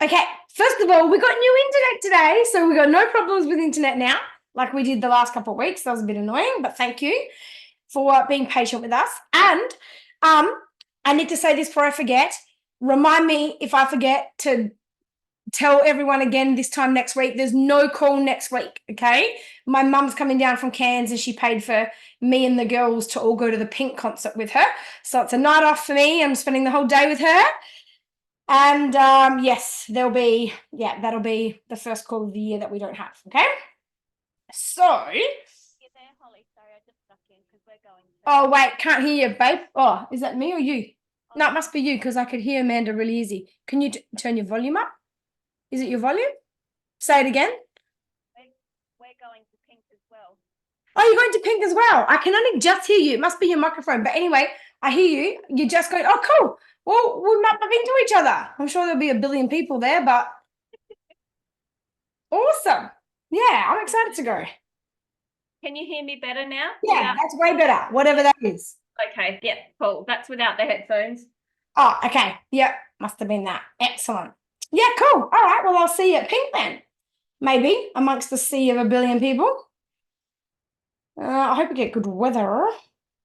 Okay, first of all, we got new internet today, so we got no problems with internet now, like we did the last couple of weeks. That was a bit annoying, but thank you for being patient with us. And I need to say this before I forget. Remind me if I forget to tell everyone again this time next week. There's no call next week, okay? My mum's coming down from Cairns and she paid for me and the girls to all go to the Pink concert with her. So it's a night off for me. I'm spending the whole day with her. And yes, that'll be the first call of the year that we don't have, okay? So, You're there, Holly. Sorry, I just stuck in because we're going. oh, wait, can't hear you, babe. Oh, is that me or you? No, it must be you because I could hear Amanda really easy. Can you turn your volume up? Is it your volume? Say it again. We're going to Pink as well. Oh, you're going to Pink as well. I can only just hear you. It must be your microphone. But anyway, I hear you. You're just going, oh, cool. Well, we might bump into each other. I'm sure there'll be a billion people there, but awesome. Yeah, I'm excited to go. Can you hear me better now? Yeah, that's way better, whatever that is. Okay, yeah, cool. That's without the headphones. Oh, okay. Yep, must have been that. Excellent. Yeah, cool. All right, well, I'll see you at Pink then. Maybe amongst the sea of a billion people. I hope we get good weather.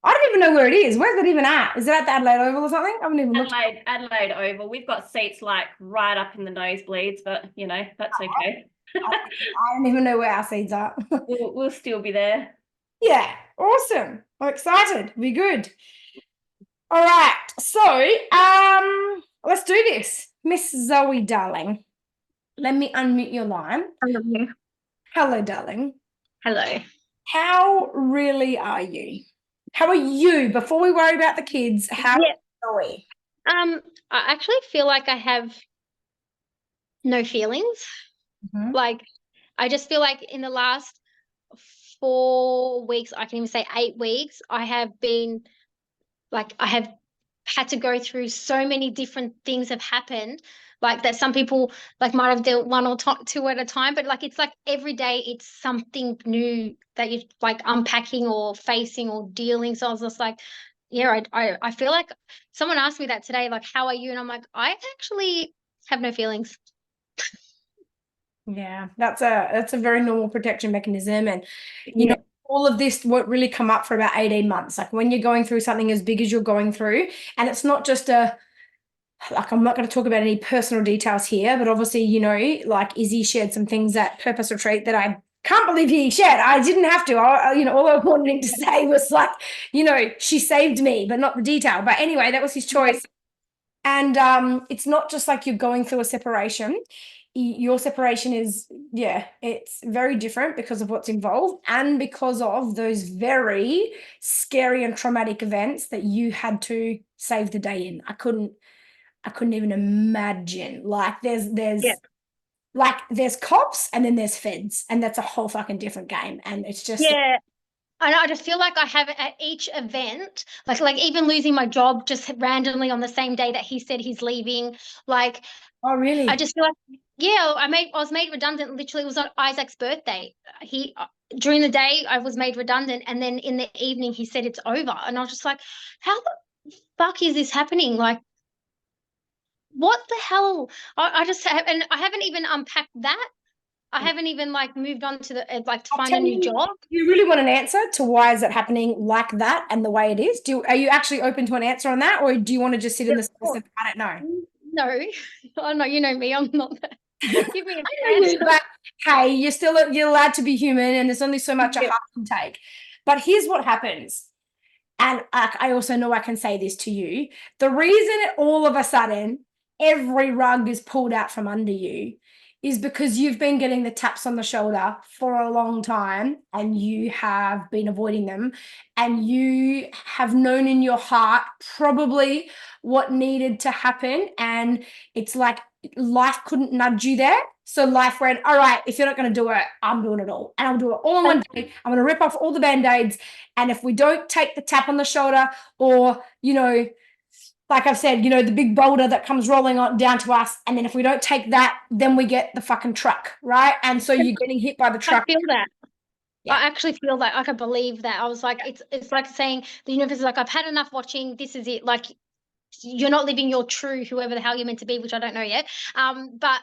I don't even know where it is. Where's it even at? Is it at the Adelaide Oval or something? I haven't even looked. Adelaide Oval. We've got seats like right up in the nosebleeds, but you know, that's okay. I don't even know where our seats are. We'll still be there. Yeah, awesome. I'm excited. Be good. All right. So, let's do this. Miss Zoe, darling. Let me unmute your line. Hello. Hello, darling. Hello. How really are you? How are you? Before we worry about the kids, how are we? I actually feel like I have no feelings. Mhm. Like, I just feel like in the last 4 weeks, I can even say 8 weeks, I have been like, I have had to go through so many different things have happened, like that some people like might have dealt one or two at a time, but like it's like every day it's something new that you're like unpacking or facing or dealing. So I was just like, yeah, I feel like someone asked me that today, like, how are you? And I'm like, I actually have no feelings. Yeah, that's a very normal protection mechanism. And you Yeah. know, all of this won't really come up for about 18 months. Like when you're going through something as big as you're going through, and it's not just like I'm not going to talk about any personal details here, but obviously, you know, like Izzy shared some things at Purpose Retreat that I can't believe he shared. I didn't have to. You know, all I wanted him to say was like, you know, she saved me, but not the detail. But anyway, that was his choice. And it's not just like you're going through a separation. Your separation is, yeah, it's very different because of what's involved and because of those very scary and traumatic events that you had to save the day in. I couldn't even imagine. Like Yeah. like there's cops and then there's feds, and that's a whole fucking different game. And it's just Yeah. I just feel like I have at each event, like even losing my job just randomly on the same day that he said he's leaving. Like, oh really? I just feel like, yeah, I was made redundant. Literally, it was on Isaac's birthday. He during the day I was made redundant, and then in the evening he said it's over, and I was just like, how the fuck is this happening? Like, what the hell? I just have, and I haven't even unpacked that. I haven't even like moved on to the like to I'll find a tell new you, job. you really want an answer to why is it happening like that and the way it is? Are you actually open to an answer on that, or do you want to just sit in the space of I don't know? No, oh no, you know me, I'm not that. Give me I an know you, answer. but hey, you're allowed to be human, and there's only so much a Yeah. heart can take. But here's what happens, and I also know I can say this to you: the reason all of a sudden every rug is pulled out from under you is because you've been getting the taps on the shoulder for a long time, and you have been avoiding them, and you have known in your heart probably what needed to happen, and it's like life couldn't nudge you there. So life went, all right, if you're not going to do it, I'm doing it all. And I'll do it all in one day. I'm going to rip off all the band-aids. And if we don't take the tap on the shoulder, or, you know, like I've said, you know, the big boulder that comes rolling on down to us, and then if we don't take that, then we get the fucking truck, right? And so you're getting hit by the I truck. feel that. Yeah. I actually feel that. I can believe that. I was like, it's like saying the universe is like, I've had enough watching. This is it. Like, you're not living your true whoever the hell you're meant to be, which I don't know yet. But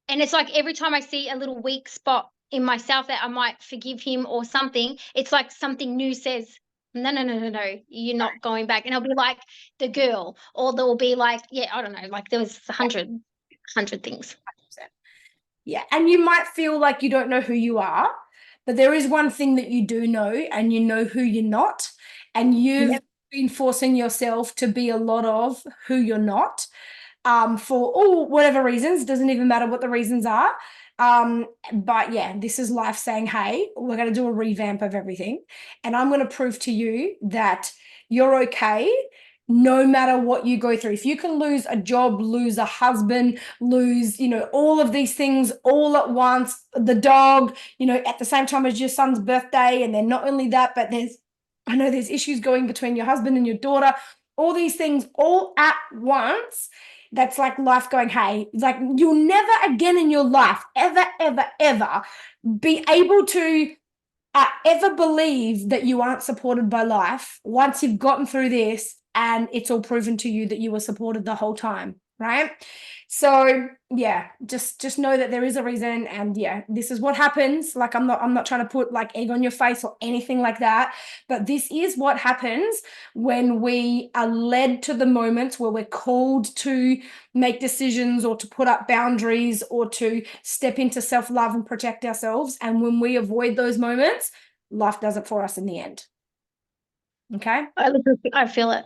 and it's like every time I see a little weak spot in myself that I might forgive him or something, it's like something new says, no, no, no, no, no, you're not going back. And it'll be like the girl, or there will be like, yeah, I don't know, like there was hundred things. Yeah. And you might feel like you don't know who you are, but there is one thing that you do know, and you know who you're not. And you've Yep. been forcing yourself to be a lot of who you're not, for all whatever reasons. Doesn't even matter what the reasons are. But yeah, this is life saying, hey, we're going to do a revamp of everything. And I'm going to prove to you that you're okay no matter what you go through. If you can lose a job, lose a husband, lose, all of these things all at once, the dog, at the same time as your son's birthday, and then not only that, but I know there's issues going between your husband and your daughter, all these things all at once. That's like life going, hey, it's like you'll never again in your life, ever, ever, ever be able to ever believe that you aren't supported by life once you've gotten through this and it's all proven to you that you were supported the whole time, right? So yeah, just know that there is a reason, and yeah, this is what happens. Like I'm not trying to put like egg on your face or anything like that, but this is what happens when we are led to the moments where we're called to make decisions or to put up boundaries or to step into self-love and protect ourselves. And when we avoid those moments, life does it for us in the end. Okay. I feel it.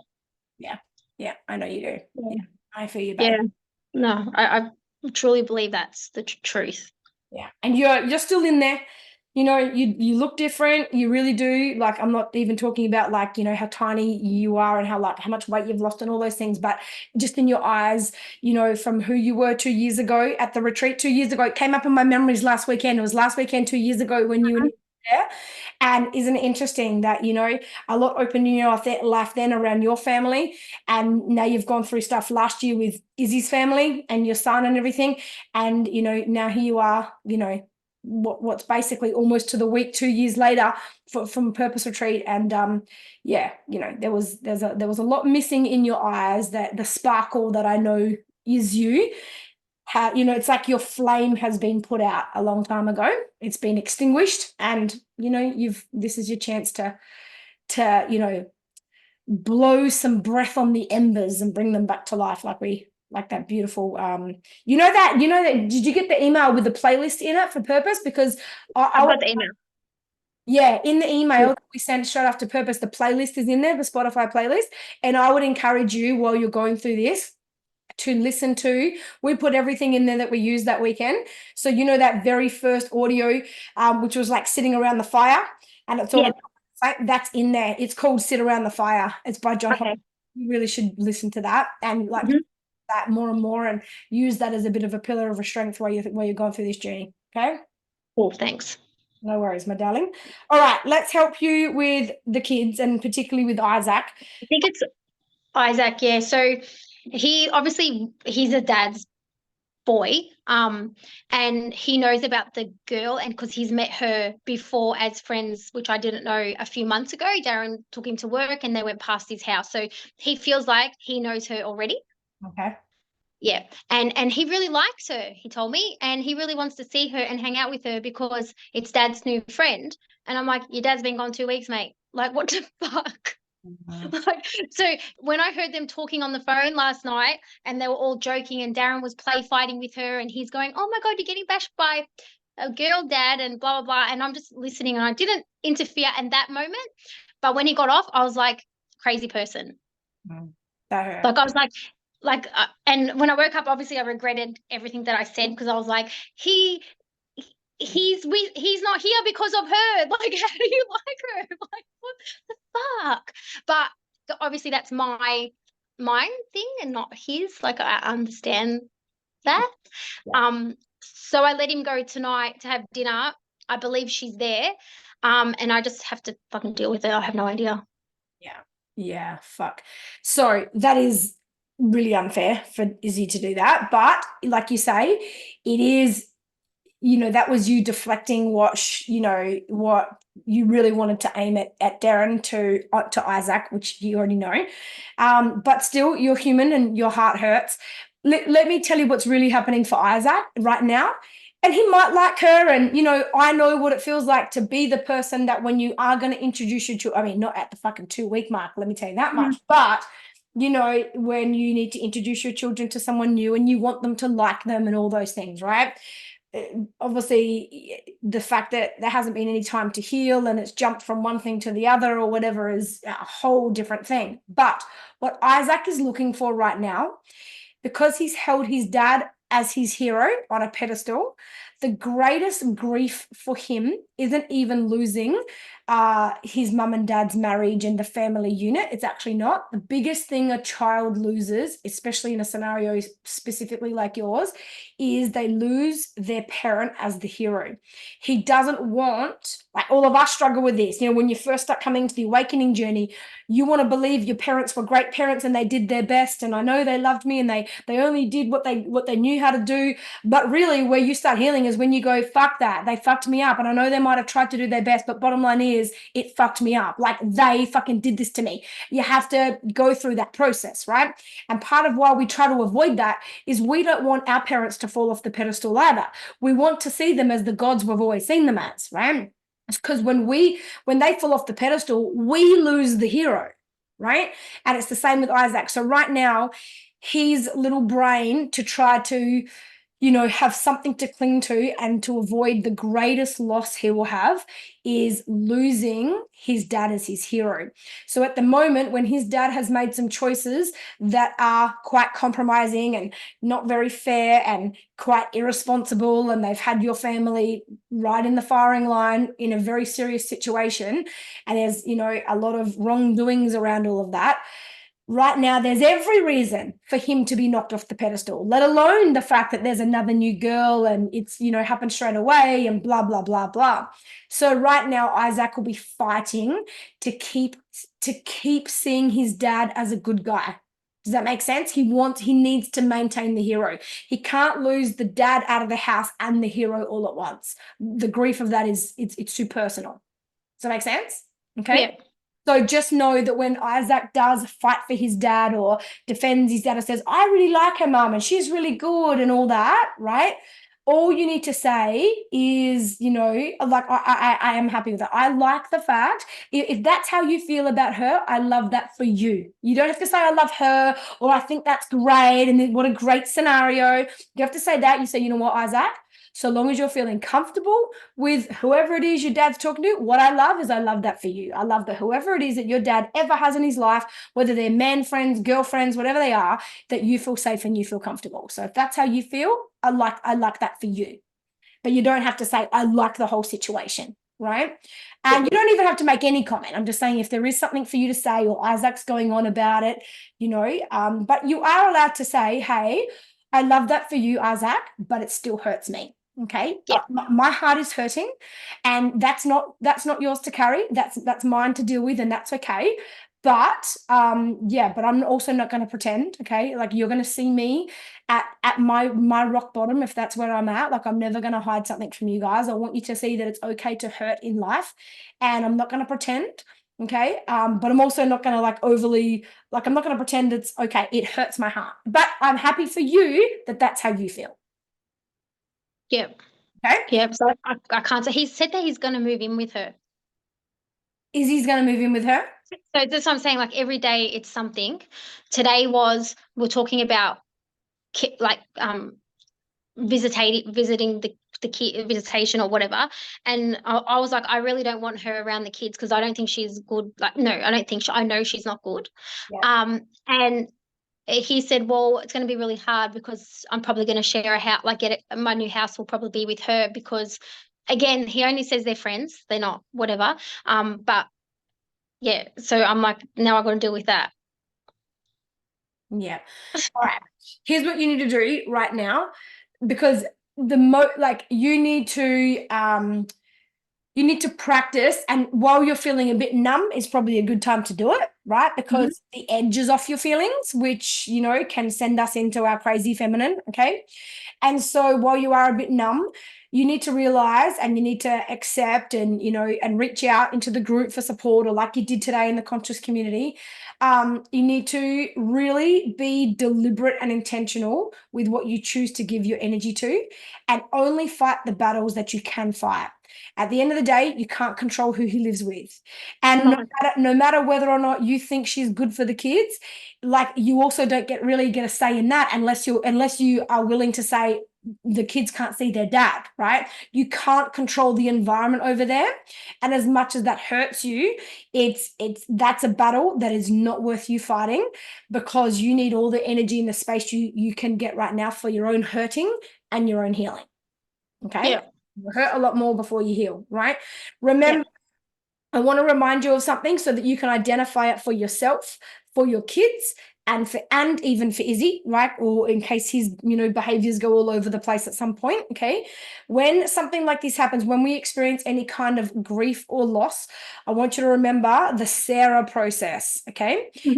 Yeah. Yeah. I know you do. Yeah. I feel you, babe. Yeah. No, I truly believe that's the truth. Yeah. And you're still in there. You look different. You really do. Like, I'm not even talking about like, how tiny you are and how much weight you've lost and all those things, but just in your eyes, from who you were 2 years ago at the retreat 2 years ago. It came up in my memories last weekend. It was last weekend 2 years ago when you were there. And isn't it interesting that, a lot opened in your life then around your family. And now you've gone through stuff last year with Izzy's family and your son and everything. And, now here you are, what's basically almost to the week 2 years later from Purpose Retreat. And yeah, there was a lot missing in your eyes, that the sparkle that I know is you. How, it's like your flame has been put out a long time ago. It's been extinguished, and this is your chance to blow some breath on the embers and bring them back to life, like that beautiful did you get the email with the playlist in it for Purpose? Because I got the email. yeah, in the email that we sent straight after Purpose, the playlist is in there, the Spotify playlist. And I would encourage you, while you're going through this, to listen to. We put everything in there that we used that weekend. So that very first audio, which was like sitting around the fire, and it's all that's in there. It's called Sit Around the Fire. It's by John Hodgman. You really should listen to that and that more and more, and use that as a bit of a pillar of a strength while you're going through this journey. Okay. Cool. Thanks. No worries, my darling. All right, let's help you with the kids, and particularly with Isaac. I think it's Isaac, yeah. So he's a dad's boy, and he knows about the girl, and because he's met her before as friends, which I didn't know a few months ago. Darren took him to work and they went past his house, so he feels like he knows her already. Okay. Yeah, and he really likes her, he told me, and he really wants to see her and hang out with her because it's dad's new friend. And I'm like, your dad's been gone 2 weeks, mate. Like, what the fuck? Like, so when I heard them talking on the phone last night and they were all joking and Darren was play fighting with her and he's going, oh my God, you're getting bashed by a girl, dad, and blah, blah, blah. And I'm just listening and I didn't interfere in that moment. But when he got off, I was like, crazy person. That hurt. Like, I was and when I woke up, obviously I regretted everything that I said, because I was like, he's not here because of her. Like, how do you like her? Like, what the fuck? But obviously that's my thing and not his. Like, I understand that. Yeah. So I let him go tonight to have dinner. I believe she's there. And I just have to fucking deal with it. I have no idea. Yeah, fuck. So that is really unfair for Izzy to do that. But like you say, it is that was you deflecting what what you really wanted to aim at Darren to Isaac, which you already know. But still, you're human and your heart hurts. Let me tell you what's really happening for Isaac right now. And he might like her, and I know what it feels like to be the person that when you are going to introduce you to, I mean, not at the fucking 2 week mark, let me tell you that much, but when you need to introduce your children to someone new and you want them to like them and all those things, right? Obviously, the fact that there hasn't been any time to heal and it's jumped from one thing to the other or whatever is a whole different thing. But what Isaac is looking for right now, because he's held his dad as his hero on a pedestal, the greatest grief for him isn't even losing his mum and dad's marriage and the family unit. It's actually not. The biggest thing a child loses, especially in a scenario specifically like yours, is they lose their parent as the hero. He doesn't want, like all of us struggle with this, when you first start coming to the awakening journey, you want to believe your parents were great parents and they did their best, and I know they loved me and they only did what they knew how to do. But really, where you start healing is when you go, fuck that, they fucked me up, and I know they might have tried to do their best, but bottom line is it fucked me up. Like, they fucking did this to me. You have to go through that process, right? And part of why we try to avoid that is we don't want our parents to fall off the pedestal either. We want to see them as the gods we've always seen them as, right? Because when they fall off the pedestal, we lose the hero, right? And it's the same with Isaac. So right now, his little brain, to try to have something to cling to and to avoid the greatest loss he will have, is losing his dad as his hero. So at the moment, when his dad has made some choices that are quite compromising and not very fair and quite irresponsible, and they've had your family right in the firing line in a very serious situation, and there's a lot of wrongdoings around all of that, right now there's every reason for him to be knocked off the pedestal, let alone the fact that there's another new girl and it's happened straight away and blah blah blah blah. So right now Isaac will be fighting to keep seeing his dad as a good guy. Does that make sense? He needs to maintain the hero. He can't lose the dad out of the house and the hero all at once. The grief of that is it's too personal. Does that make sense? Okay. Yeah. So just know that when Isaac does fight for his dad or defends his dad and says, I really like her mum and she's really good and all that, right? All you need to say is, like, I am happy with that. I like the fact, if that's how you feel about her, I love that for you. You don't have to say I love her or I think that's great and what a great scenario. You have to say that. You say, you know what, Isaac? So long as you're feeling comfortable with whoever it is your dad's talking to, what I love is I love that for you. I love that whoever it is that your dad ever has in his life, whether they're men, friends, girlfriends, whatever they are, that you feel safe and you feel comfortable. So if that's how you feel, I like that for you. But you don't have to say, I like the whole situation, right? And you don't even have to make any comment. I'm just saying if there is something for you to say or Isaac's going on about it, but you are allowed to say, hey, I love that for you, Isaac, but it still hurts me. Okay. Yeah. My heart is hurting and that's not yours to carry. That's mine to deal with, and that's okay. But but I'm also not going to pretend, okay? Like, you're going to see me at my rock bottom, if that's where I'm at. Like, I'm never going to hide something from you guys. I want you to see that it's okay to hurt in life, and I'm not going to pretend, okay? But I'm also not going to I'm not going to pretend it's okay. It hurts my heart, but I'm happy for you that that's how you feel. Yep. Okay. Yep. So I can't say. He said that he's going to move in with her. Is he's going to move in with her? So that's what I'm saying. Like, every day it's something. Today we're talking about visiting the kid, visitation or whatever, and I was like, I really don't want her around the kids because I don't think she's good. Like, no, I don't think I know she's not good. Yeah. And he said, well, it's going to be really hard because I'm probably going to share a house, my new house will probably be with her because, again, he only says they're friends, they're not, whatever. But yeah, so I'm like, now I've got to deal with that. Yeah. All right. Here's what you need to do right now, because you need to practice, and while you're feeling a bit numb is probably a good time to do it, right? Because the edge is off your feelings, which can send us into our crazy feminine, okay? And so while you are a bit numb, you need to realize and you need to accept and, and reach out into the group for support, or like you did today in the conscious community. You need to really be deliberate and intentional with what you choose to give your energy to, and only fight the battles that you can fight. At the end of the day, you can't control who he lives with. And No. no matter whether or not you think she's good for the kids, like, you also don't really get a say in that unless you are willing to say the kids can't see their dad, right? You can't control the environment over there. And as much as that hurts you, that's a battle that is not worth you fighting, because you need all the energy and the space you can get right now for your own hurting and your own healing. Okay? Yeah. You hurt a lot more before you heal, right? Remember, Yeah. I want to remind you of something so that you can identify it for yourself, for your kids, and even for Izzy, right? Or in case his, behaviors go all over the place at some point. Okay. When something like this happens, when we experience any kind of grief or loss, I want you to remember the Sarah process. Okay. This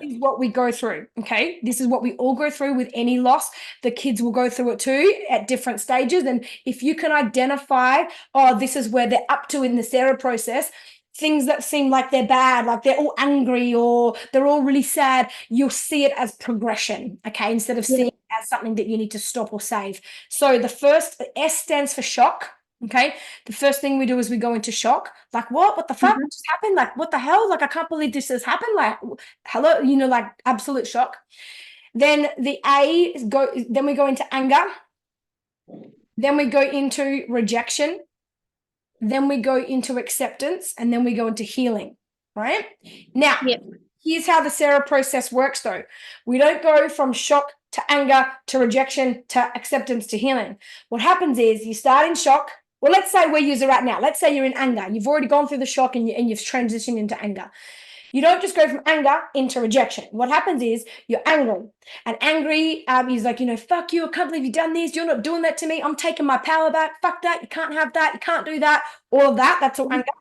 is what we go through. Okay. This is what we all go through with any loss. The kids will go through it too at different stages. And if you can identify, oh, this is where they're up to in the Sarah process, things that seem like they're bad, like they're all angry or they're all really sad, you'll see it as progression. Okay. Instead of seeing it as something that you need to stop or save. So the first S stands for shock. Okay. The first thing we do is we go into shock. Like, what the fuck just happened? Like, what the hell? Like, I can't believe this has happened. Like, hello, like absolute shock. Then then we go into anger. Then we go into rejection. Then we go into acceptance, and then we go into healing, right? Now, here's how the Sarah process works though. We don't go from shock to anger to rejection to acceptance to healing. What happens is you start in shock. Well, let's say where you're at now. Let's say you're in anger. You've already gone through the shock and you've transitioned into anger. You don't just go from anger into rejection. What happens is you're angry. And angry is like, fuck you, I can't believe you've done this. You're not doing that to me. I'm taking my power back. Fuck that. You can't have that. You can't do that. All of that. That's all anger.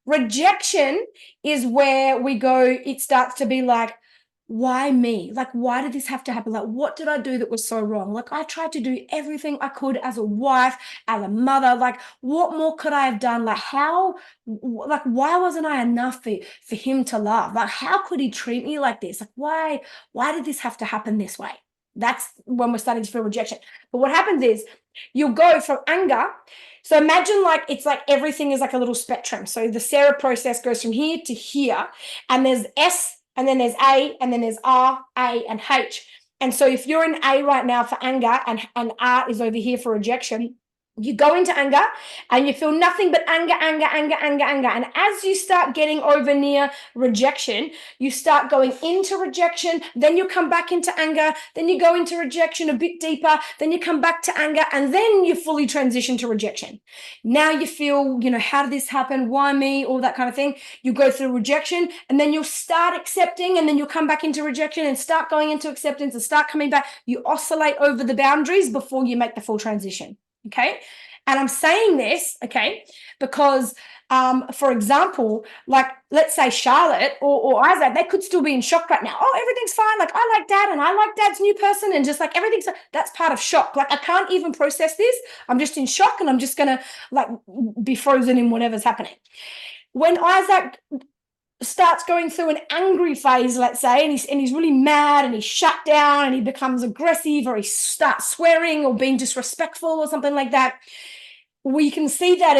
Rejection is where we go, it starts to be like, why me? Like, why did this have to happen? Like, what did I do that was so wrong? Like, I tried to do everything I could as a wife, as a mother. Like, what more could I have done? Like, why wasn't I enough for him to love? Like, how could he treat me like this? Like, why did this have to happen this way? That's when we're starting to feel rejection. But what happens is you'll go from anger. So imagine like it's like everything is like a little spectrum. So the Sarah process goes from here to here, and there's S, and then there's A, and then there's R, A, and H. And so if you're in A right now for anger, and R is over here for rejection, you go into anger and you feel nothing but anger. And as you start getting over near rejection, you start going into rejection, then you come back into anger, then you go into rejection a bit deeper, then you come back to anger, and then you fully transition to rejection. Now you feel, how did this happen? Why me? All that kind of thing. You go through rejection, and then you'll start accepting, and then you'll come back into rejection and start going into acceptance and start coming back. You oscillate over the boundaries before you make the full transition. Okay. And I'm saying this, okay, because, for example, like let's say Charlotte or Isaac, they could still be in shock right now. Oh, everything's fine. Like I like dad and I like dad's new person, and just like that's part of shock. Like I can't even process this. I'm just in shock, and I'm just going to like be frozen in whatever's happening. When Isaac starts going through an angry phase, let's say, and he's really mad and he's shut down and he becomes aggressive, or he starts swearing or being disrespectful or something like that, we can see that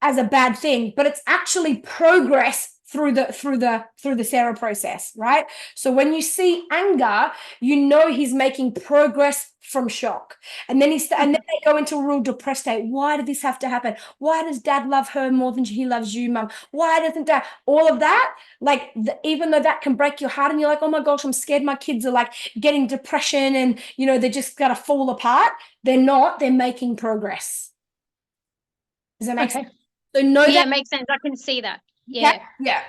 as a bad thing, but it's actually progress through the Sarah process, right? So when you see anger, he's making progress from shock, and then and then they go into a real depressed state. Why did this have to happen? Why does dad love her more than he loves you, mum? Why doesn't dad? All of that, even though that can break your heart, and you're like, oh my gosh, I'm scared my kids are like getting depression, and they're just gonna fall apart. They're not. They're making progress. Does that make sense? So that makes sense. I can see that. Yeah.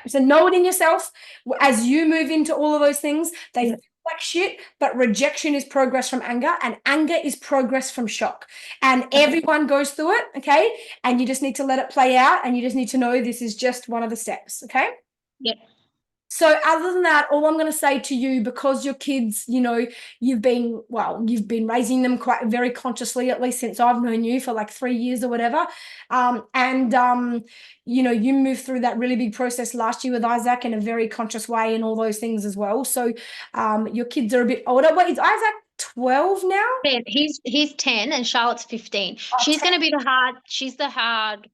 So know it in yourself. As you move into all of those things, they feel like shit, but rejection is progress from anger, and anger is progress from shock. And everyone goes through it, okay? And you just need to let it play out, and you just need to know this is just one of the steps, okay? Yeah. So other than that, all I'm going to say to you, because your kids, you've been raising them quite very consciously, at least since I've known you for like 3 years or whatever. You moved through that really big process last year with Isaac in a very conscious way and all those things as well. So your kids are a bit older. Wait, is Isaac 12 now? 10. He's 10 and Charlotte's 15. Oh, She's 10. going to be she's the hard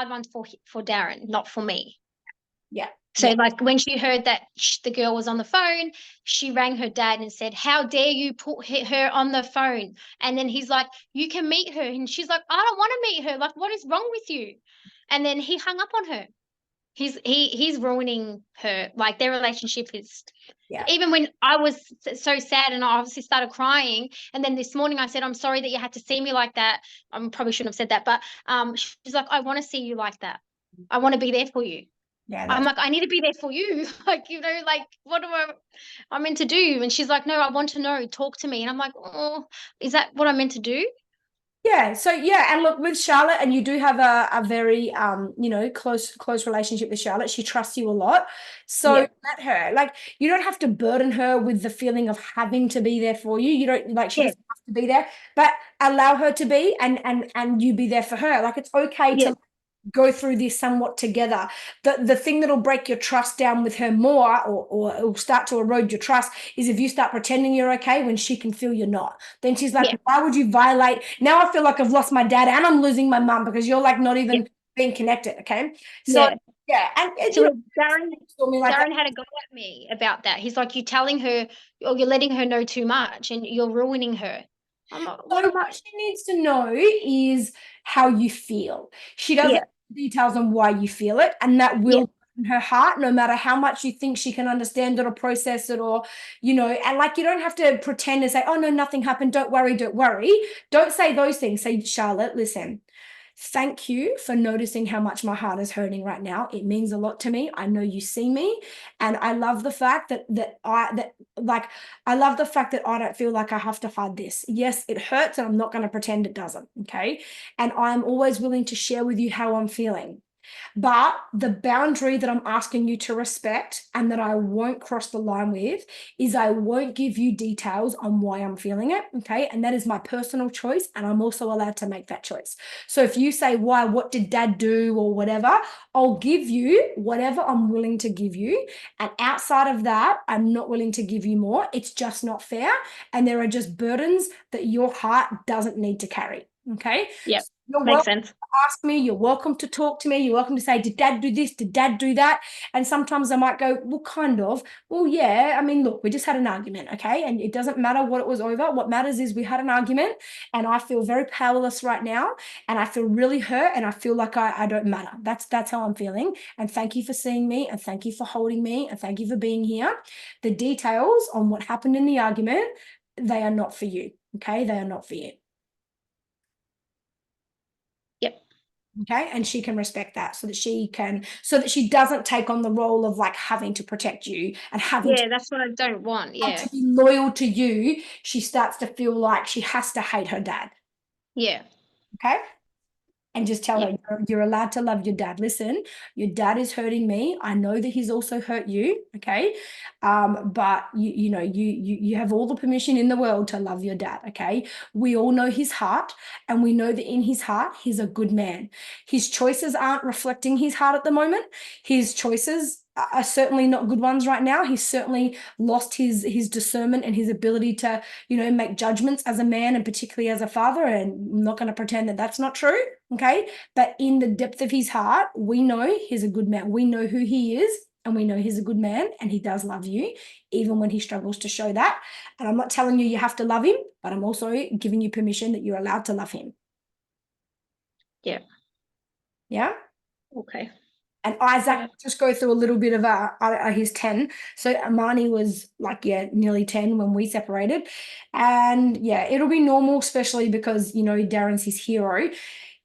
one for Darren, not for me. Yeah. So Yeah. like when she heard that the girl was on the phone, she rang her dad and said, "How dare you put her on the phone?" And then he's like, "You can meet her." And she's like, "I don't want to meet her. Like, what is wrong with you?" And then he hung up on her. He's ruining her. Like their relationship is, Yeah. even when I was so sad and I obviously started crying. And then this morning I said, "I'm sorry that you had to see me like that." I probably shouldn't have said that, but she's like, "I want to see you like that. I want to be there for you." Yeah. I'm like, "I need to be there for you." Like, like, what do I meant to do? And she's like, "No, I want to know. Talk to me." And I'm like, "Oh, is that what I'm meant to do?" Yeah. So yeah, and look, with Charlotte, and you do have a very close relationship with Charlotte. She trusts you a lot. So Yeah. let her. Like, you don't have to burden her with the feeling of having to be there for you. You don't, like, she Yeah. doesn't have to be there, but allow her to be, and you be there for her. Like, it's okay Yeah. to go through this somewhat together. The thing that'll break your trust down with her more, or it'll start to erode your trust, is if you start pretending you're okay when she can feel you're not. Then she's like, Yeah. why would you violate? Now I feel like I've lost my dad and I'm losing my mum because you're like not Yeah. even being connected. Okay. So Yeah. yeah, and So Darren, told me like that. Darren had a go at me about that. He's like, "You're telling her, or you're letting her know too much, and you're ruining her." I'm like, "What So am what I?" she needs to know is how you feel. She doesn't Yeah. have details on why you feel it, and that Yeah. will in her heart, no matter how much you think she can understand it or process it, or and like, you don't have to pretend and say, "Oh no, nothing happened. Don't worry, don't worry." Don't say those things. Say, "Charlotte, listen. Thank you for noticing how much my heart is hurting right now. It means a lot to me. I know you see me, and I love the fact I love the fact that I don't feel like I have to hide this. Yes, it hurts, and I'm not going to pretend it doesn't. Okay. And I'm always willing to share with you how I'm feeling. But the boundary that I'm asking you to respect and that I won't cross the line with is I won't give you details on why I'm feeling it. Okay. And that is my personal choice. And I'm also allowed to make that choice. So if you say, why, what did dad do or whatever, I'll give you whatever I'm willing to give you. And outside of that, I'm not willing to give you more. It's just not fair. And there are just burdens that your heart doesn't need to carry. Okay. Yeah. So you're Makes welcome sense. ask me. You're welcome to talk to me. You're welcome to say, did dad do this? Did dad do that? And sometimes I might go, well, kind of. Well, yeah. I mean, look, we just had an argument, okay? And it doesn't matter what it was over. What matters is we had an argument, and I feel very powerless right now, and I feel really hurt, and I feel like I don't matter. That's how I'm feeling. And thank you for seeing me, and thank you for holding me, and thank you for being here. The details on what happened in the argument, they are not for you, okay? They are not for you. Yep. Okay. And she can respect that, so that she doesn't take on the role of like having to protect you and Yeah, that's what I don't want. and Yeah. to be loyal to you. She starts to feel like she has to hate her dad. Yeah. Okay. And just tell Yeah. her, you're allowed to love your dad. Listen, your dad is hurting me. I know that he's also hurt you. Okay. But you have all the permission in the world to love your dad. Okay. We all know his heart, and we know that in his heart, he's a good man. His choices aren't reflecting his heart at the moment. His choices are certainly not good ones right now. He's certainly lost his discernment and his ability to make judgments as a man, and particularly as a father. And I'm not going to pretend that that's not true. Okay. But in the depth of his heart, we know he's a good man. We know who he is, and we know he's a good man, and he does love you, even when he struggles to show that. And I'm not telling you have to love him, but I'm also giving you permission that you're allowed to love him. Yeah. Yeah. Okay. And Isaac, just go through a little bit of his 10. So Amani was like, nearly 10 when we separated. And yeah, it'll be normal, especially because, Darren's his hero.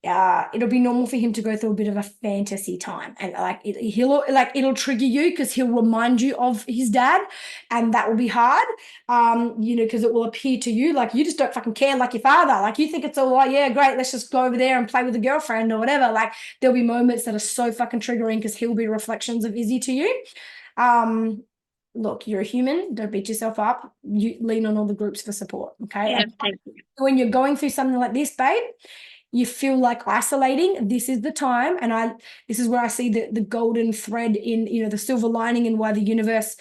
it'll be normal for him to go through a bit of a fantasy time, and it'll trigger you because he'll remind you of his dad, and that will be hard. Because it will appear to you like you just don't fucking care like your father. Like you think it's all like, yeah, great, let's just go over there and play with a girlfriend or whatever. Like there'll be moments that are so fucking triggering because he'll be reflections of Izzy to you. Look, you're a human. Don't beat yourself up. You lean on all the groups for support. Okay. Yeah, And thank you. when you're going through something like this, babe, you feel like isolating, this is the time. And this is where I see the golden thread in, the silver lining, and why the universe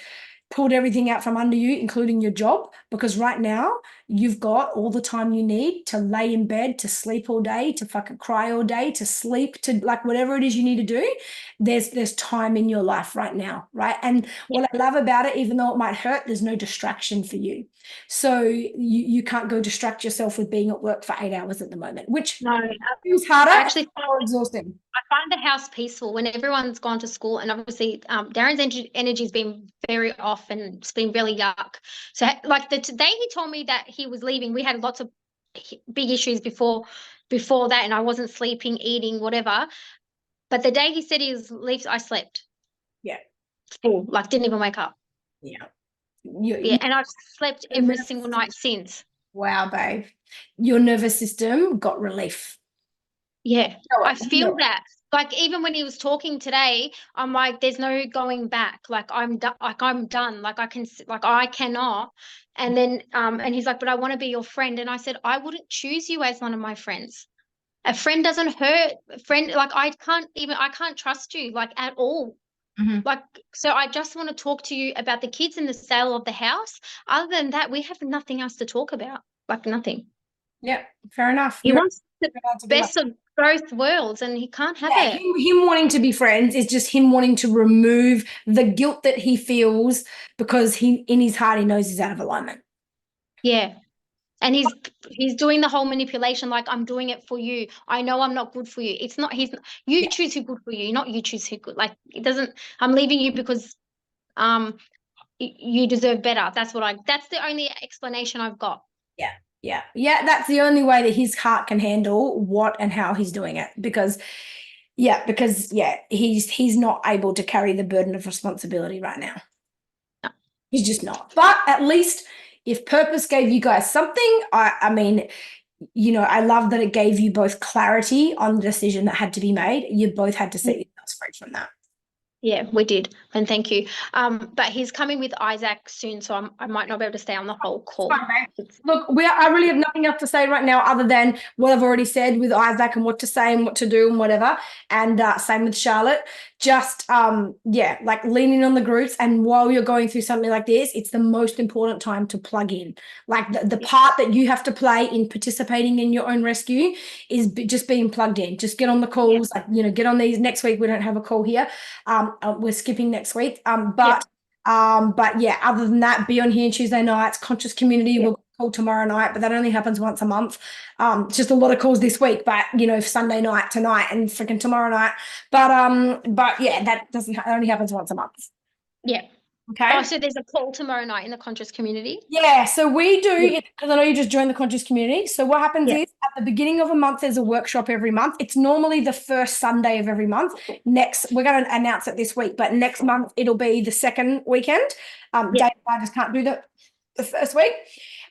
pulled everything out from under you, including your job, because right now you've got all the time you need to lay in bed, to sleep all day, to fucking cry all day, to sleep, to like whatever it is you need to do. There's time in your life right now, right? And what I love about it, even though it might hurt, there's no distraction for you. So you can't go distract yourself with being at work for 8 hours at the moment, which No, is harder, actually, more exhausting. I find the house peaceful when everyone's gone to school, and obviously, Darren's energy's been very off and it's been really yuck. So, like the day he told me that he was leaving, we had lots of big issues before that, and I wasn't sleeping, eating, whatever. But the day he said he was leaving, I slept. Yeah. Full, like didn't even wake up. Yeah. Yeah, and I've slept every single night since. Wow, babe. Your nervous system got relief. Yeah, I feel that. Like even when he was talking today, I'm like, there's no going back. Like I'm done. Like I'm done. Like I cannot. And then and he's like, but I want to be your friend. And I said, I wouldn't choose you as one of my friends. A friend doesn't hurt. A friend, like I can't trust you like at all. Mhm. Like, so I just want to talk to you about the kids and the sale of the house. Other than that, we have nothing else to talk about. Like nothing. Yeah, fair enough. He You're wants the allowed to be like, best of both worlds, and he can't have yeah, it. him wanting to be friends is just him wanting to remove the guilt that he feels because he in his heart he knows he's out of alignment. Yeah. And he's doing the whole manipulation, like I'm doing it for you. I know I'm not good for you. It's not you Yeah, choose who's good for you, not you choose who good. Like it doesn't I'm leaving you because you deserve better. That's the only explanation I've got. yeah, yeah, yeah. That's the only way that his heart can handle what and how he's doing it because he's not able to carry the burden of responsibility right now. No. He's just not. But at least if purpose gave you guys something, I mean, I love that it gave you both clarity on the decision that had to be made. You both had to set yourselves free from that. Yeah, we did. And thank you. But he's coming with Isaac soon, so I might not be able to stay on the whole call. Fine, look, I really have nothing else to say right now other than what I've already said with Isaac and what to say and what to do and whatever. And same with Charlotte. Just like leaning on the groups. And while you're going through something like this, it's the most important time to plug in. Like the part that you have to play in participating in your own rescue is just being plugged in. Just get on the calls. Yeah. Like, get on these. Next week we don't have a call here. We're skipping next week. But yeah, other than that, be on here Tuesday nights, conscious community. We'll call tomorrow night, but that only happens once a month. It's just a lot of calls this week, but Sunday night, tonight, and freaking tomorrow night. But yeah, that only happens once a month. Yeah. Okay. Oh, so there's a call tomorrow night in the conscious community? Yeah, so we do, because I know you just joined the conscious community. So what happens is at the beginning of a month, there's a workshop every month. It's normally the first Sunday of every month. We're going to announce it this week, but next month it'll be the second weekend. Dave and I just can't do the first week.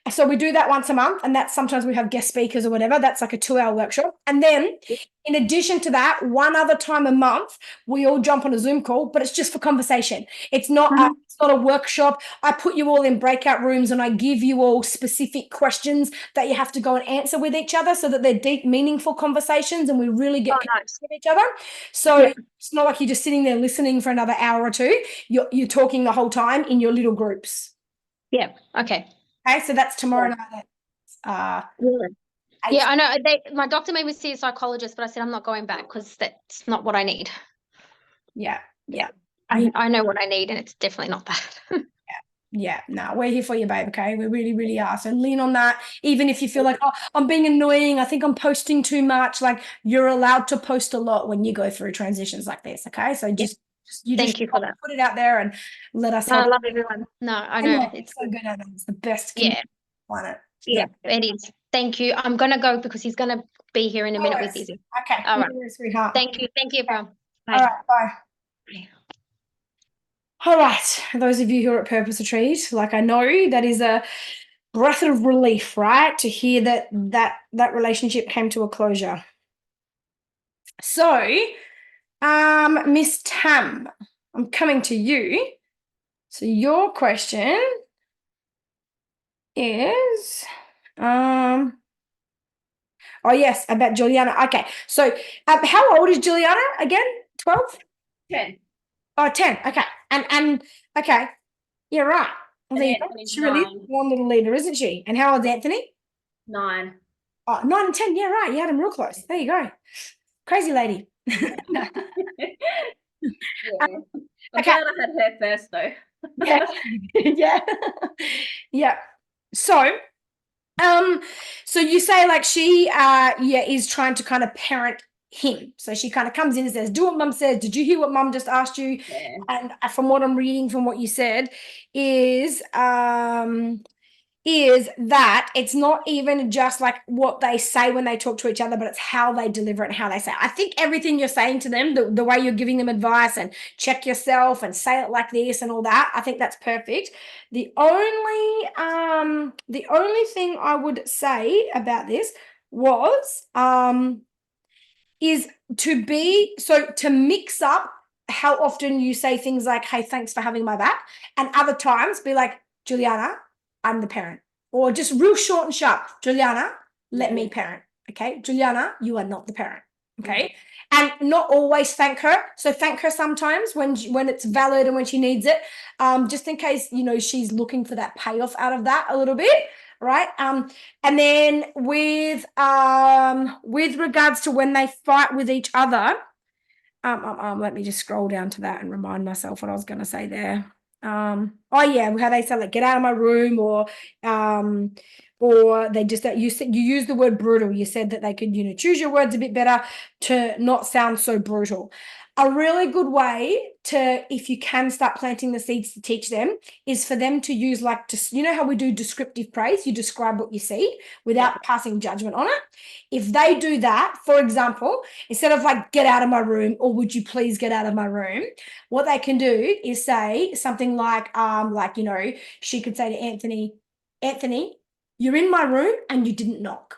So we do that once a month, and that's sometimes we have guest speakers or whatever. That's like a 2-hour workshop. And then in addition to that, one other time a month, we all jump on a Zoom call, but it's just for conversation. It's not a workshop. I put you all in breakout rooms and I give you all specific questions that you have to go and answer with each other so that they're deep, meaningful conversations and we really get connected with each other. So it's not like you're just sitting there listening for another hour or two. You're talking the whole time in your little groups. Yeah. Okay. Okay, so that's tomorrow night. Yeah, I know. My doctor made me see a psychologist, but I said I'm not going back because that's not what I need. Yeah. I know what I need, and it's definitely not that. Yeah, no, we're here for you, babe. Okay, we really, really are. So lean on that. Even if you feel like, oh, I'm being annoying, I think I'm posting too much. Like you're allowed to post a lot when you go through transitions like this. Okay, so Thank you for that. Put it out there and let us. I love everyone. No, I know it's so good. It's the best. Yeah. Planet. Yeah, it is. Thank you. I'm gonna go because he's gonna be here in a minute with Always. Izzy. Okay. All right. No worries, sweetheart. Thank you, everyone. Bye. All right. Bye. Bye. All right. Those of you who are at Purpose Retreat, like I know that is a breath of relief, right? To hear that relationship came to a closure. So, Miss Tam, I'm coming to you. So your question is, oh yes, about Juliana. Okay, so how old is Juliana again? 12? 10. Oh, 10. Okay, and okay, you're right. Well, And there you go. Anthony's She really is 9. one little leader, isn't she? And how old's Anthony? 9. Oh, 9 and 10. Yeah, right. You had them real close. There you go. Crazy lady. Yeah. I'm okay. glad I had her first though. Yeah. Yeah. Yeah. So, so you say like she is trying to kind of parent him. So she kind of comes in and says, do what mum says. Did you hear what mum just asked you? Yeah. And from what I'm reading from what you said is that it's not even just like what they say when they talk to each other, but it's how they deliver it and how they say it. I think everything you're saying to them, the way you're giving them advice and check yourself and say it like this and all that, I think that's perfect. The only thing I would say about this was is to mix up how often you say things like, hey, thanks for having my back, and other times be like, Juliana, I'm the parent. Or just real short and sharp, Juliana, let me parent. Okay, Juliana, you are not the parent. Okay, and not always thank her. So thank her sometimes when it's valid and when she needs it, just in case she's looking for that payoff out of that a little bit, right? And then with regards to when they fight with each other, let me just scroll down to that and remind myself what I was going to say there. Oh yeah, how they say like get out of my room, or they just that you use the word brutal. You said that they could choose your words a bit better to not sound so brutal. A really good way to, if you can start planting the seeds to teach them, is for them to use like, just how we do descriptive praise. You describe what you see without passing judgment on it. If they do that, for example, instead of like get out of my room or would you please get out of my room, what they can do is say something like she could say to Anthony, you're in my room and you didn't knock.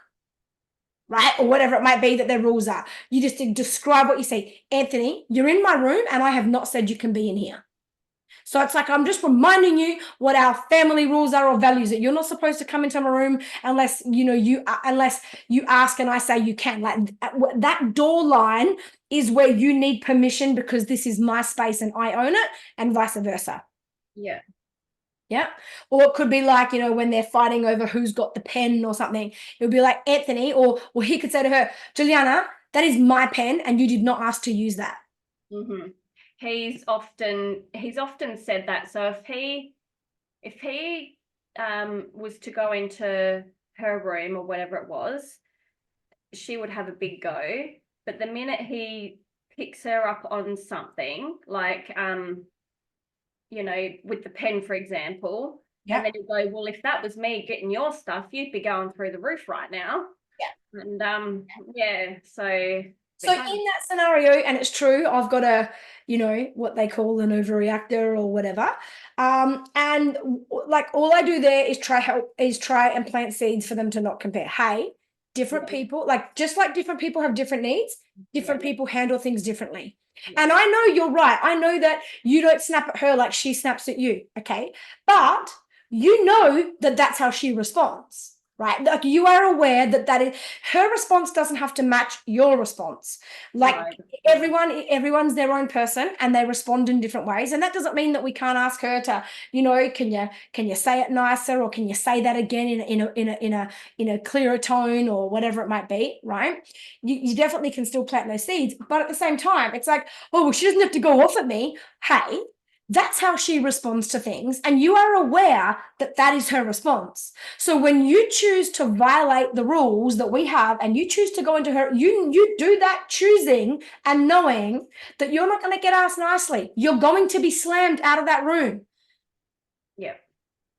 Right? Or whatever it might be that their rules are. You just describe what you see. Anthony, you're in my room and I have not said you can be in here. So it's like I'm just reminding you what our family rules are or values, that you're not supposed to come into my room unless unless you ask and I say you can. Like that door line is where you need permission because this is my space and I own it, and vice versa. Yeah. Yeah. Or it could be like, when they're fighting over who's got the pen or something, it would be like Anthony, or he could say to her, Juliana, that is my pen and you did not ask to use that. Mm-hmm. He's often said that. So if he was to go into her room or whatever it was, she would have a big go. But the minute he picks her up on something like with the pen, for example, and then you go, well, if that was me getting your stuff, you'd be going through the roof right now. Yeah. And so in that scenario, and it's true, I've got a what they call an overreactor or whatever, and like all I do there is try and plant seeds for them to not compare. Hey, different people, just like different people have different needs, different people handle things differently. And I know you're right. I know that you don't snap at her like she snaps at you. Okay. But you know that that's how she responds, right? Like you are aware that is her response doesn't have to match your response. Like everyone's their own person and they respond in different ways. And that doesn't mean that we can't ask her to, can you say it nicer, or can you say that again in a clearer tone or whatever it might be, right? You definitely can still plant those seeds, but at the same time, it's like, oh, well, she doesn't have to go off at me. Hey, that's how she responds to things. And you are aware that that is her response. So when you choose to violate the rules that we have and you choose to go into her, you do that choosing and knowing that you're not going to get asked nicely. You're going to be slammed out of that room. Yeah.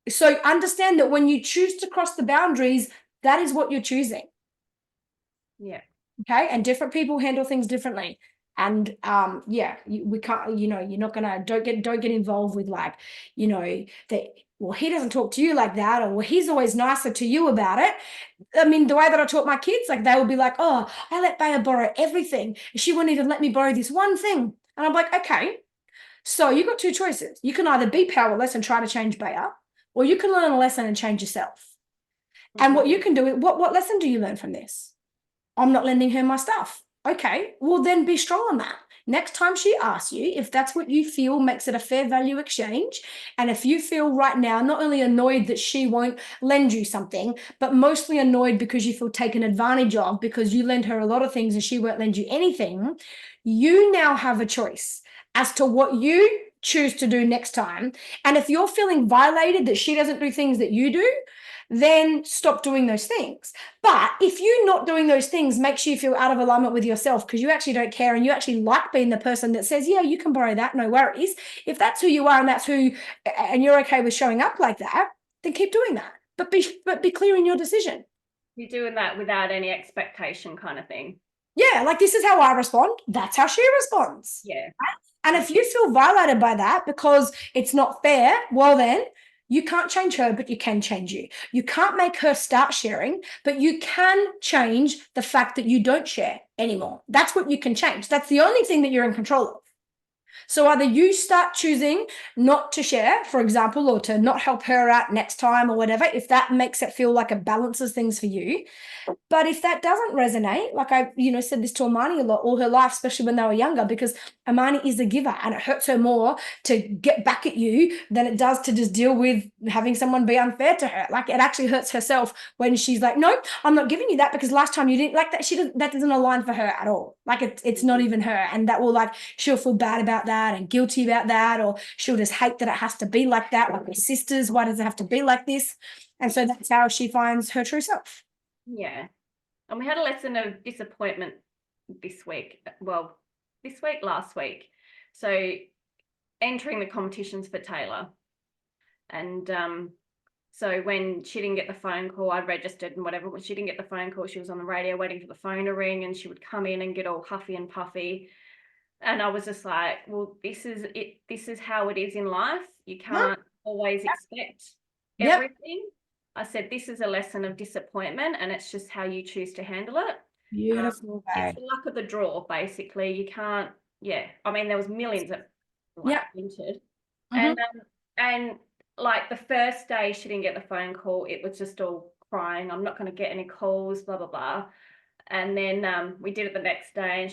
So understand that when you choose to cross the boundaries, that is what you're choosing. Yeah. Okay. And different people handle things differently. And we can't, you're not gonna don't get involved with like, that, well, he doesn't talk to you like that, or well, he's always nicer to you about it. I mean, the way that I taught my kids, like they will be like, oh, I let Bea borrow everything. She won't even let me borrow this one thing. And I'm like, okay, so you got two choices. You can either be powerless and try to change Bea, or you can learn a lesson and change yourself. And what you can do, what lesson do you learn from this? I'm not lending her my stuff. Okay, well then be strong on that. Next time she asks you, if that's what you feel makes it a fair value exchange, and if you feel right now not only annoyed that she won't lend you something, but mostly annoyed because you feel taken advantage of because you lend her a lot of things and she won't lend you anything, you now have a choice as to what you choose to do next time. And if you're feeling violated that she doesn't do things that you do, then stop doing those things. But if you not doing those things makes you feel out of alignment with yourself because you actually don't care and you actually like being the person that says, yeah, you can borrow that, no worries. If that's who you are and you're okay with showing up like that, then keep doing that. But be clear in your decision. You're doing that without any expectation kind of thing. Yeah, like this is how I respond. That's how she responds. Yeah. Right? And if you feel violated by that because it's not fair, well then you can't change her, but you can change you. You can't make her start sharing, but you can change the fact that you don't share anymore. That's what you can change. That's the only thing that you're in control of. So either you start choosing not to share, for example, or to not help her out next time or whatever, if that makes it feel like it balances things for you. But if that doesn't resonate, like I, said this to Amani a lot all her life, especially when they were younger, because Amani is a giver and it hurts her more to get back at you than it does to just deal with having someone be unfair to her. Like it actually hurts herself when she's like, no, I'm not giving you that because last time you didn't like that. That doesn't align for her at all. Like it's not even her. And that will she'll feel bad about that and guilty about that, or she'll just hate that it has to be like that. Like her sisters, why does it have to be like this? And so that's how she finds her true self. Yeah. And we had a lesson of disappointment this week. Well, last week. So entering the competitions for Taylor. And so when she didn't get the phone call, I registered and whatever. When she didn't get the phone call, she was on the radio waiting for the phone to ring, and she would come in and get all huffy and puffy. And I was just like, well, this is it. This is how it is in life. You can't always expect everything. I said, this is a lesson of disappointment, and it's just how you choose to handle it. Beautiful. It's the luck of the draw, basically. You can't, I mean, there was millions that entered. And like the first day she didn't get the phone call, it was just all crying. I'm not going to get any calls, blah, blah, blah. And then we did it the next day, and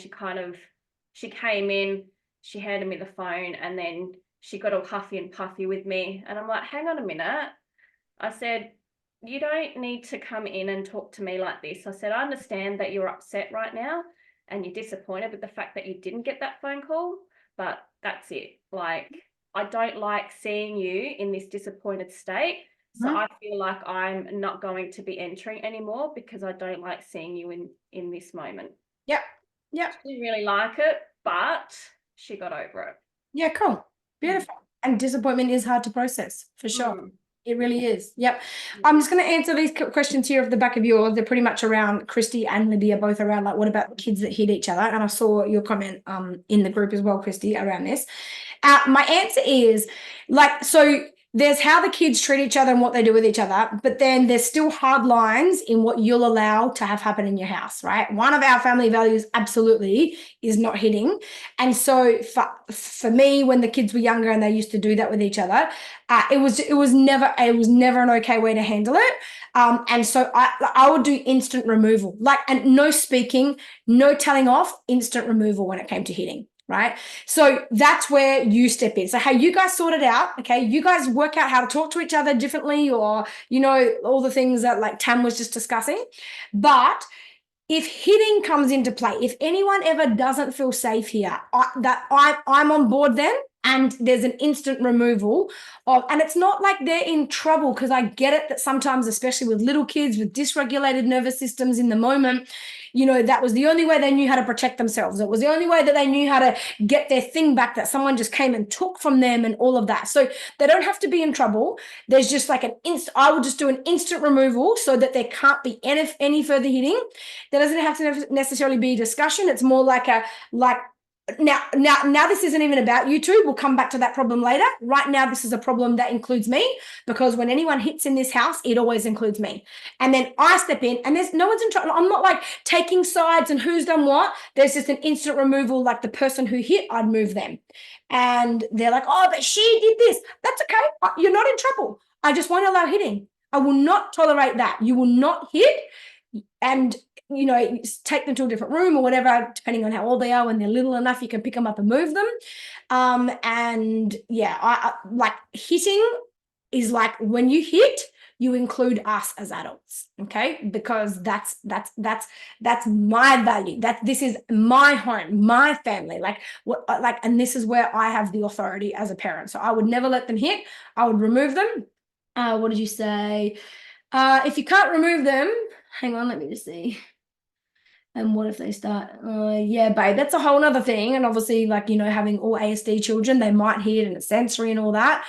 she came in, she handed me the phone, and then she got all huffy and puffy with me. And I'm like, hang on a minute. I said, you don't need to come in and talk to me like this. I said, I understand that you're upset right now and you're disappointed with the fact that you didn't get that phone call, but that's it. Like, I don't like seeing you in this disappointed state. So I feel like I'm not going to be entering anymore because I don't like seeing you in this moment. Yep. She didn't really like it, but she got over it. Yeah, cool. Beautiful. And disappointment is hard to process, for sure. It really is. Yep. I'm just going to answer these questions here off the back of yours. They're pretty much around Christy and Libby are both around like, what about the kids that hit each other? And I saw your comment in the group as well, Christy, around this. My answer is so there's how the kids treat each other and what they do with each other, but then there's still hard lines in what you'll allow to have happen in your house, right? One of our family values absolutely is not hitting. And so for me, when the kids were younger and they used to do that with each other, it was never an okay way to handle it. And so I would do instant removal, and no speaking, no telling off, instant removal when it came to hitting. Right. So that's where you step in. So, hey, you guys sort it out. Okay. You guys work out how to talk to each other differently, or, all the things that like Tam was just discussing. But if hitting comes into play, if anyone ever doesn't feel safe here, I'm on board then. and there's an instant removal of, and it's not like they're in trouble, because I get it that sometimes, especially with little kids with dysregulated nervous systems in the moment, you know, that was the only way they knew how to protect themselves. It was the only way that they knew how to get their thing back that someone just came and took from them and all of that. So they don't have to be in trouble. There's just like I will just do an instant removal so that there can't be any further hitting. There doesn't have to necessarily be a discussion. It's more like now this isn't even about you two. We'll come back to that problem later. Right now, this is a problem that includes me, because when anyone hits in this house, it always includes me. And then I step in, and there's no one's in trouble. I'm not like taking sides and who's done what. There's just an instant removal. Like the person who hit, I'd move them. And they're like, oh, but she did this. That's okay. You're not in trouble. I just won't allow hitting. I will not tolerate that. You will not hit. And you know, take them to a different room or whatever, depending on how old they are. When they're little enough, you can pick them up and move them. And yeah, I like hitting is like, when you hit, you include us as adults, okay? Because that's my value. That this is my home, my family. And this is where I have the authority as a parent. So I would never let them hit. I would remove them. What did you say? If you can't remove them, hang on, let me just see. And what if they start, yeah, babe, that's a whole nother thing. And obviously, like, you know, having all ASD children, they might hit, and it's sensory and all that.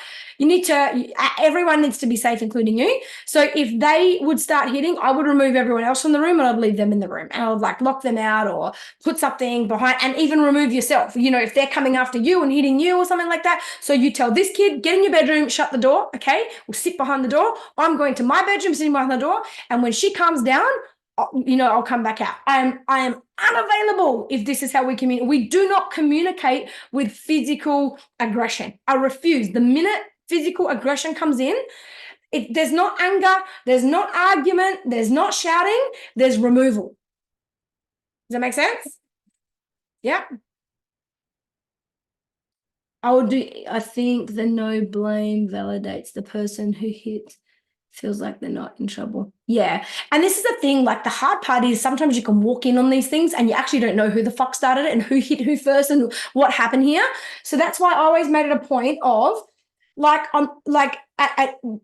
Everyone needs to be safe, including you. So if they would start hitting, I would remove everyone else from the room, and I'd leave them in the room, and I would like lock them out or put something behind, and even remove yourself. You know, if they're coming after you and hitting you or something like that. So you tell this kid, get in your bedroom, shut the door. Okay. We'll sit behind the door. I'm going to my bedroom, sitting behind the door. And when she calms down, you know, I'll come back out. I am unavailable if this is how we communicate. We do not communicate with physical aggression. I refuse. The minute physical aggression comes in, there's not anger, there's not argument, there's not shouting, there's removal. Does that make sense? Yeah. I think the no blame validates the person who hits. Feels like they're not in trouble. Yeah. And this is the thing, like the hard part is sometimes you can walk in on these things and you actually don't know who the fuck started it and who hit who first and what happened here. So that's why I always made it a point of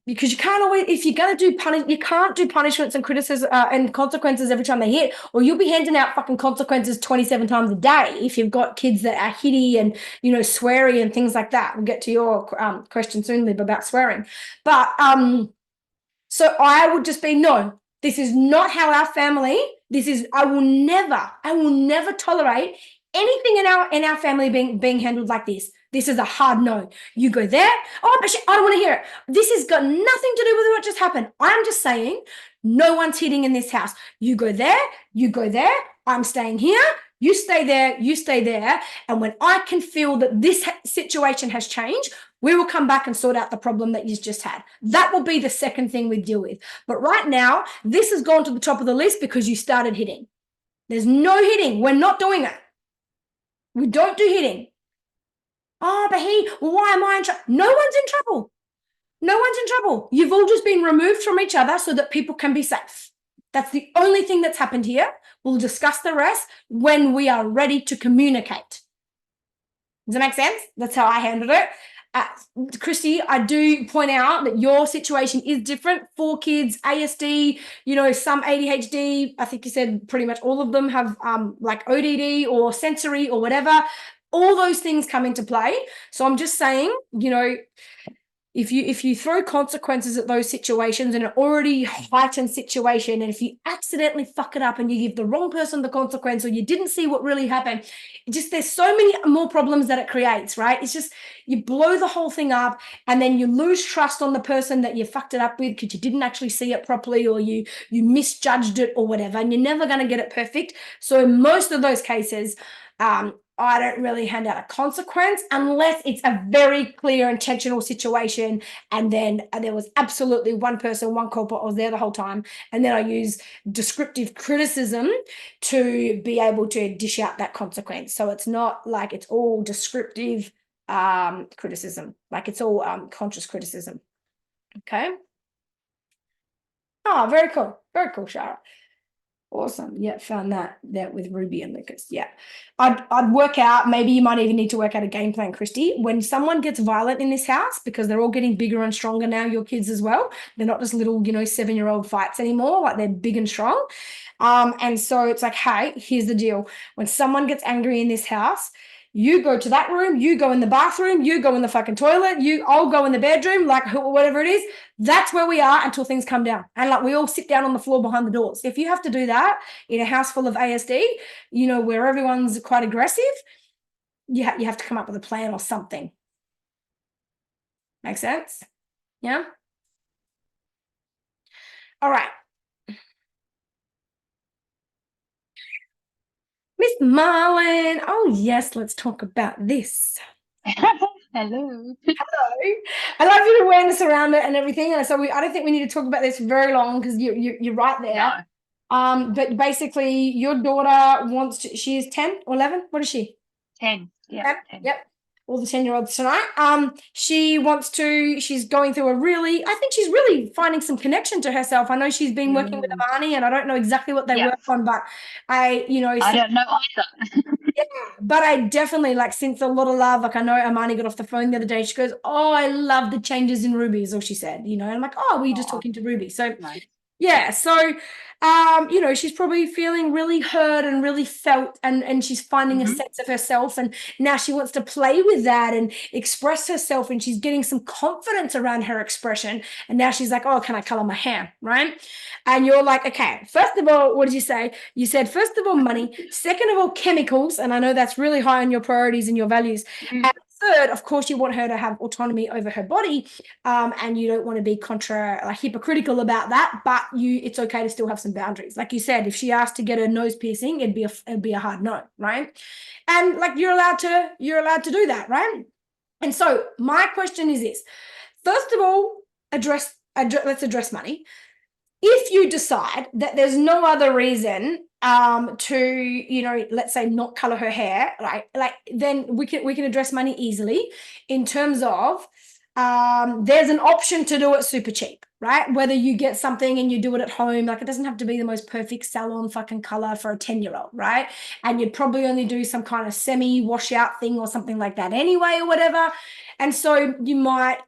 because you can't always, if you're going to do you can't do punishments and criticism and consequences every time they hit, or you'll be handing out fucking consequences 27 times a day if you've got kids that are hitty and, you know, sweary and things like that. We'll get to your question soon, Lib, about swearing. But, so I would just be, no, this is not how our family, I will never tolerate anything in our family being handled like this. This is a hard no. You go there. Oh, but I don't want to hear it. This has got nothing to do with what just happened. I'm just saying no one's hitting in this house. You go there. You go there. I'm staying here. You stay there. You stay there. And when I can feel that this situation has changed, we will come back and sort out the problem that you've just had. That will be the second thing we deal with. But right now, this has gone to the top of the list because you started hitting. There's no hitting. We're not doing it. We don't do hitting. Oh, but why am I in trouble? No one's in trouble. No one's in trouble. You've all just been removed from each other so that people can be safe. That's the only thing that's happened here. We'll discuss the rest when we are ready to communicate. Does that make sense? That's how I handled it. Christy, I do point out that your situation is different. 4 kids, ASD, you know, some ADHD. I think you said pretty much all of them have like ODD or sensory or whatever. All those things come into play. So I'm just saying, you know, if you throw consequences at those situations in an already heightened situation, and if you accidentally fuck it up and you give the wrong person the consequence, or you didn't see what really happened, there's so many more problems that it creates, right? It's just, you blow the whole thing up, and then you lose trust on the person that you fucked it up with because you didn't actually see it properly, or you misjudged it or whatever, and you're never going to get it perfect. So in most of those cases, I don't really hand out a consequence unless it's a very clear intentional situation, and then there was absolutely one person, one culprit, I was there the whole time, and then I use descriptive criticism to be able to dish out that consequence. So it's not like it's all descriptive criticism, like it's all conscious criticism. Okay. Oh, very cool, Shara. Awesome. Yeah, found that with Ruby and Lucas. Yeah. I'd work out, maybe you might even need to work out a game plan, Christy. When someone gets violent in this house, because they're all getting bigger and stronger now, your kids as well. They're not just little, 7-year-old fights anymore, like they're big and strong. And so it's like, hey, here's the deal. When someone gets angry in this house, you go to that room, you go in the bathroom, you go in the fucking toilet, I'll go in the bedroom, like whatever it is. That's where we are until things come down. And like we all sit down on the floor behind the doors. If you have to do that in a house full of ASD, where everyone's quite aggressive, you have to come up with a plan or something. Make sense? Yeah? All right. Miss Marlon. Oh, yes, let's talk about this. Hello. Hello. I love your awareness around it and everything. And so I don't think we need to talk about this very long because you're right there. No. But basically your daughter she is 10 or 11. What is she? 10. Yeah. 10. Yep. All the 10-year-olds tonight. She's going through I think she's really finding some connection to herself. I know she's been working with Amani and I don't know exactly what they work on, but I don't know either. yeah, but I definitely since a lot of love. Like I know Amani got off the phone the other day. She goes, "Oh, I love the changes in Ruby," is all she said. And I'm like, "Oh, were you just talking to Ruby?" So Nice. yeah, so she's probably feeling really heard and really felt, and she's finding a sense of herself, and now she wants to play with that and express herself, and she's getting some confidence around her expression. And now she's like, "Oh, can I color my hair?" Right? And you're like, "Okay, first of all, what did you say? You said first of all money, second of all chemicals, and I know that's really high on your priorities and your values, and third, of course, you want her to have autonomy over her body, and you don't want to be hypocritical about that, but it's okay to still have some boundaries. Like you said, if she asked to get her nose piercing, it'd be a hard no, right? And you're allowed to do that, right? And so my question is this: first of all, let's address money. If you decide that there's no other reason to let's say not color her hair, right, then we can address money easily in terms of there's an option to do it super cheap, right? Whether you get something and you do it at home, it doesn't have to be the most perfect salon fucking color for a 10-year-old, right? And you'd probably only do some kind of semi washout thing or something like that anyway, or whatever. And so you might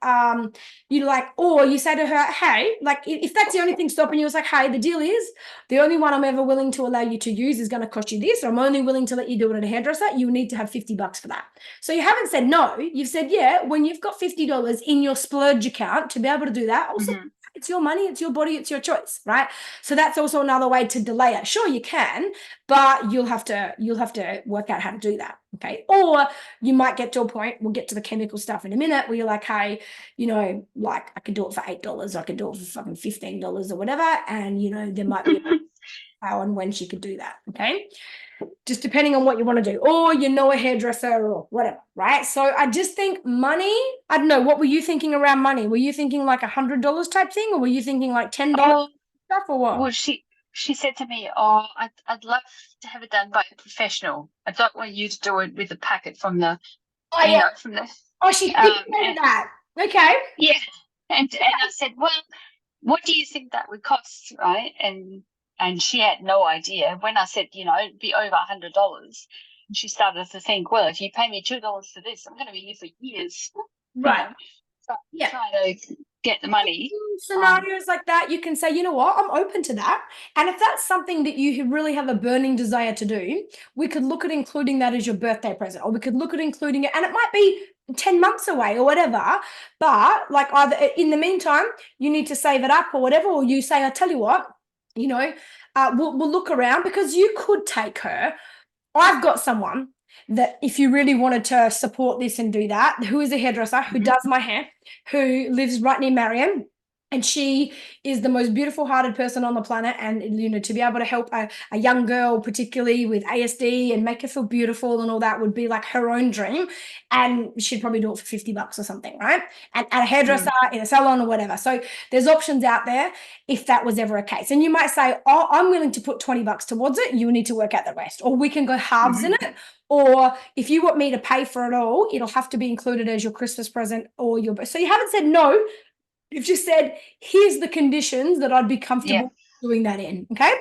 or you say to her, hey, if that's the only thing stopping you, it's like, hey, the deal is the only one I'm ever willing to allow you to use is going to cost you this. I'm only willing to let you do it at a hairdresser. You need to have $50 for that. So you haven't said no. You've said, yeah, when you've got $50 in your splurge account to be able to do that, also it's your money, it's your body, it's your choice, right? So that's also another way to delay it. Sure, you can, but you'll have to work out how to do that. Okay. Or you might get to a point, we'll get to the chemical stuff in a minute, where you're like, hey, I could do it for $8, I could do it for fucking $15 or whatever. And there might be how and when she could do that. Okay. Just depending on what you want to do, or a hairdresser or whatever, right? So I just think money, I don't know, what were you thinking around money? Were you thinking $100 type thing, or were you thinking $10 stuff, or what? Well, she said to me, "Oh, I'd love to have it done by a professional. I don't want you to do it with a packet from the, from the." Oh, she did that. Okay. Yeah, and I said, "Well, what do you think that would cost, right?" And she had no idea. When I said, it'd be over $100, she started to think, well, if you pay me $2 for this, I'm going to be here for years. Right. Trying to get the money. Scenarios like that, you can say, you know what, I'm open to that. And if that's something that you really have a burning desire to do, we could look at including that as your birthday present, or we could look at including it, and it might be 10 months away or whatever, but either in the meantime, you need to save it up or whatever, or you say, I tell you what, we'll look around, because you could take her. I've got someone that, if you really wanted to support this and do that, who is a hairdresser, who does my hair, who lives right near Marion. And she is the most beautiful hearted person on the planet. And, to be able to help a young girl, particularly with ASD, and make her feel beautiful and all that, would be her own dream. And she'd probably do it for $50 or something, right? And at a hairdresser, in a salon or whatever. So there's options out there if that was ever a case. And you might say, oh, I'm willing to put $20 towards it. You need to work out the rest. Or we can go halves in it. Or if you want me to pay for it all, it'll have to be included as your Christmas present or your... So you haven't said no. You've just said, here's the conditions that I'd be comfortable doing that in. Okay.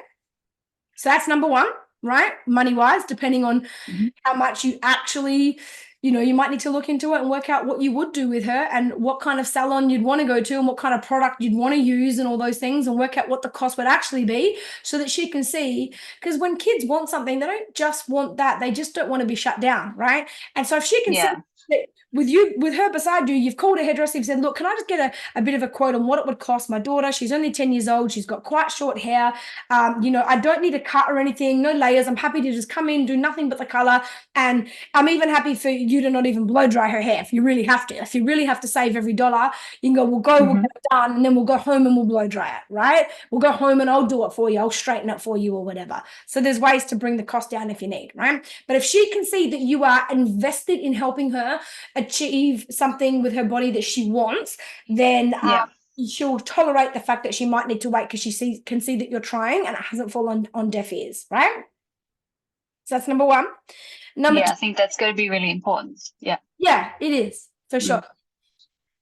So that's number one, right? Money wise, depending on Mhm. how much you actually, you might need to look into it and work out what you would do with her and what kind of salon you'd want to go to and what kind of product you'd want to use and all those things, and work out what the cost would actually be so that she can see. Because when kids want something, they don't just want that, they just don't want to be shut down, right? And so if she can see Yeah. that with her beside you, you've called a hairdresser and said, look, can I just get a bit of a quote on what it would cost my daughter? She's only 10 years old. She's got quite short hair. I don't need a cut or anything, no layers. I'm happy to just come in, do nothing but the color. And I'm even happy for you to not even blow dry her hair if you really have to. If you really have to save every dollar, you can go, we'll Mm-hmm. get it done, and then we'll go home and we'll blow dry it, right? We'll go home and I'll do it for you. I'll straighten it for you or whatever. So there's ways to bring the cost down if you need, right? But if she can see that you are invested in helping her achieve something with her body that she wants, then she'll tolerate the fact that she might need to wait because she can see that you're trying and it hasn't fallen on deaf ears, right? So that's number one. Number I think that's going to be really important. Yeah. Yeah, it is for sure.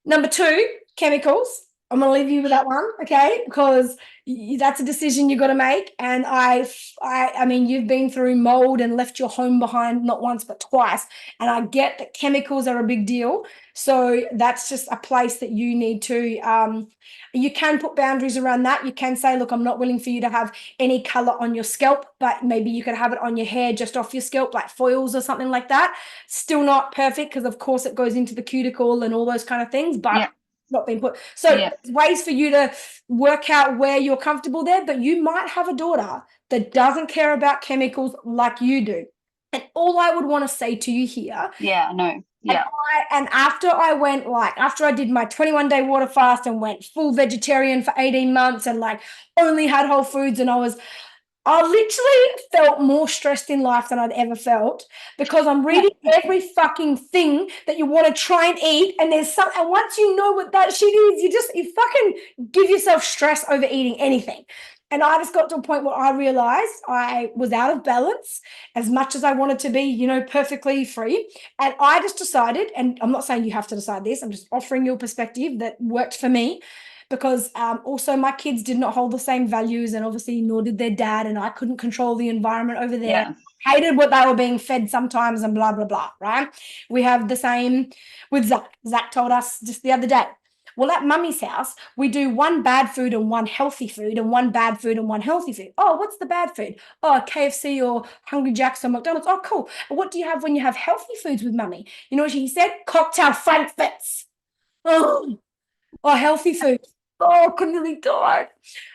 Number two, chemicals. I'm going to leave you with that one, okay? Because that's a decision you got to make. And I mean, you've been through mold and left your home behind not once but twice. And I get that chemicals are a big deal. So that's just a place that you need to. You can put boundaries around that. You can say, look, I'm not willing for you to have any color on your scalp, but maybe you could have it on your hair, just off your scalp, like foils or something like that. Still not perfect because, of course, it goes into the cuticle and all those kind of things. But not being put. So there's ways for you to work out where you're comfortable there, but you might have a daughter that doesn't care about chemicals like you do. And all I would want to say to you here. Yeah, I know. Yeah. And after I did my 21-day water fast and went full vegetarian for 18 months and only had whole foods, and I literally felt more stressed in life than I'd ever felt because I'm reading every fucking thing that you want to try and eat. And and once you know what that shit is, you fucking give yourself stress over eating anything. And I just got to a point where I realized I was out of balance as much as I wanted to be, perfectly free. And I just decided, and I'm not saying you have to decide this, I'm just offering you a perspective that worked for me. Because also my kids did not hold the same values, and obviously nor did their dad, and I couldn't control the environment over there. Hated what they were being fed sometimes and blah, blah, blah, right? We have the same with Zach. Zach told us just the other day, well, at mummy's house, we do one bad food and one healthy food and one bad food and one healthy food. Oh, what's the bad food? Oh, KFC or Hungry Jack's or McDonald's. Oh, cool. And what do you have when you have healthy foods with mummy? You know what he said? Cocktail frankfurts. Oh, healthy food. Oh, I couldn't really die. I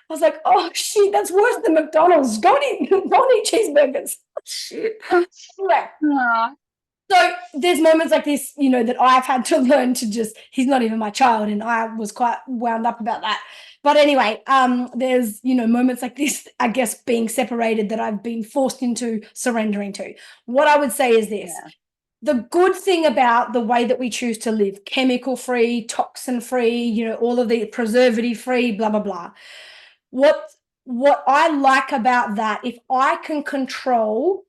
was like, oh shit, that's worse than McDonald's. Don't eat cheeseburgers. Shit. Anyway, so there's moments like this, that I've had to learn to just, he's not even my child, and I was quite wound up about that. But anyway, there's, moments like this, I guess, being separated that I've been forced into surrendering to. What I would say is this. The good thing about the way that we choose to live, chemical-free, toxin-free, all of the preservative-free, blah, blah, blah. What I like about that, if I can control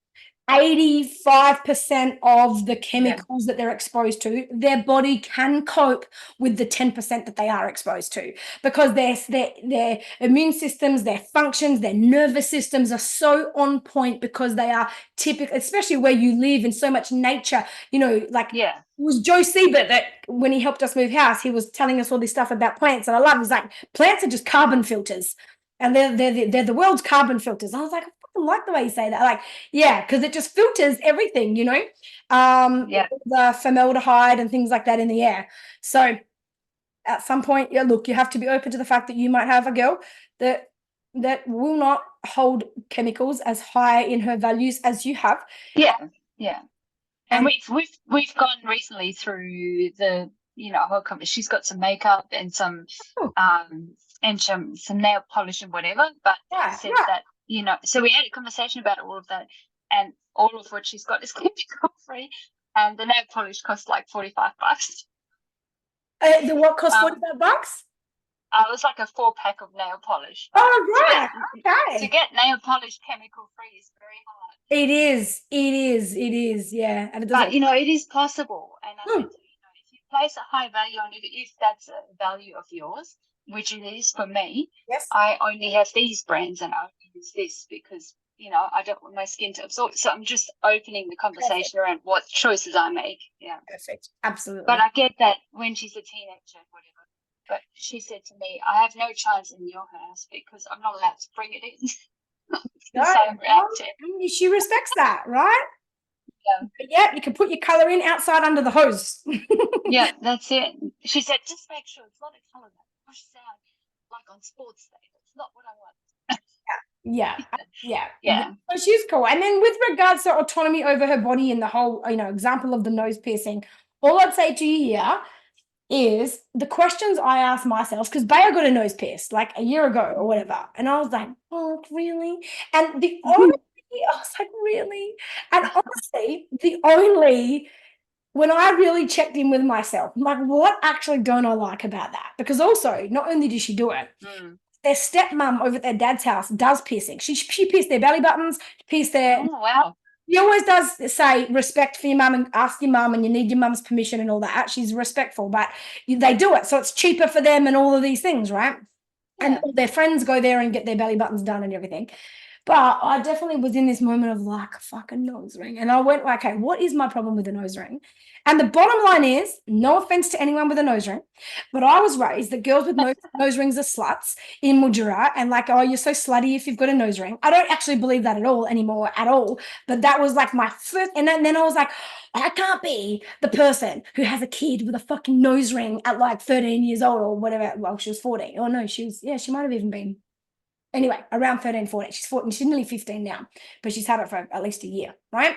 85% of the chemicals that they're exposed to, their body can cope with the 10% that they are exposed to, because their immune systems, their functions, their nervous systems are so on point because they are typical, especially where you live in so much nature, it was Joe Siebert that when he helped us move house, he was telling us all this stuff about plants, and I love it. He's like, plants are just carbon filters, and they're the world's carbon filters. I was like, I like the way you say that. Because it just filters everything, the formaldehyde and things like that in the air. So at some point, look, you have to be open to the fact that you might have a girl that will not hold chemicals as high in her values as you have. And we've gone recently through the whole company. She's got some makeup and some some nail polish and whatever, but I said that so we had a conversation about all of that, and all of what she's got is chemical free, and the nail polish costs like $45. The what cost $45? It was like a 4-pack of nail polish. Oh, right. Okay. To get nail polish chemical free is very hard. It is, yeah. And it doesn't. But it is possible, and I said, if you place a high value on it, if that's a value of yours, which it is for me, I only have these brands and I only use this because I don't want my skin to absorb. So I'm just opening the conversation around what choices I make. Yeah. Perfect. Absolutely. But I get that when she's a teenager, whatever. But she said to me, I have no chance in your house because I'm not allowed to bring it in. No, So I'm well, she respects that, right? Yeah. But yeah, you can put your color in outside under the hose. Yeah, that's it. She said, just make sure it's not a color that pushes out like on sports day. That's not what I want. Yeah. So she's cool. And then with regards to autonomy over her body and the whole, example of the nose piercing, all I'd say to you here is the questions I ask myself, because Bea got a nose pierced like a year ago or whatever. And I was like, oh, really? And the only, I was like, really? And honestly, when I really checked in with myself, I'm like, what actually don't I like about that? Because also, not only did she do it, their stepmom over at their dad's house does piercing. She pierced their belly buttons, pierced their. Oh, wow. She always does say respect for your mum and ask your mum and you need your mum's permission and all that. She's respectful, but they do it. So it's cheaper for them and all of these things, right? Yeah. And all their friends go there and get their belly buttons done and everything. But I definitely was in this moment of like a fucking nose ring. And I went, okay, what is my problem with the nose ring? And the bottom line is, no offense to anyone with a nose ring, but I was raised that girls with nose rings are sluts in Mildura and like, oh, you're so slutty if you've got a nose ring. I don't actually believe that at all anymore at all. But that was like my first, and then I was like, I can't be the person who has a kid with a fucking nose ring at like 13 years old or whatever. Well, she was 14. Oh no, she might have even been. Anyway, around 13, 14. She's 14. She's nearly 15 now, but she's had it for at least a year, right?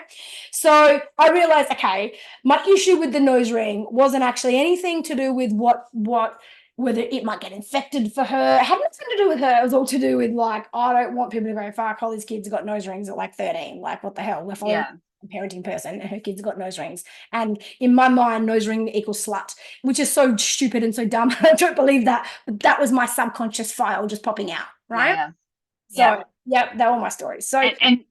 So I realized, okay, my issue with the nose ring wasn't actually anything to do with whether it might get infected for her. It had nothing to do with her. It was all to do with like, I don't want people to go, fuck, all these kids have got nose rings at like 13. Like, what the hell? We're following a parenting person and her kids have got nose rings. And in my mind, nose ring equals slut, which is so stupid and so dumb. I don't believe that. But that was my subconscious file just popping out. Right. Yeah. So yeah, they're all my stories. So and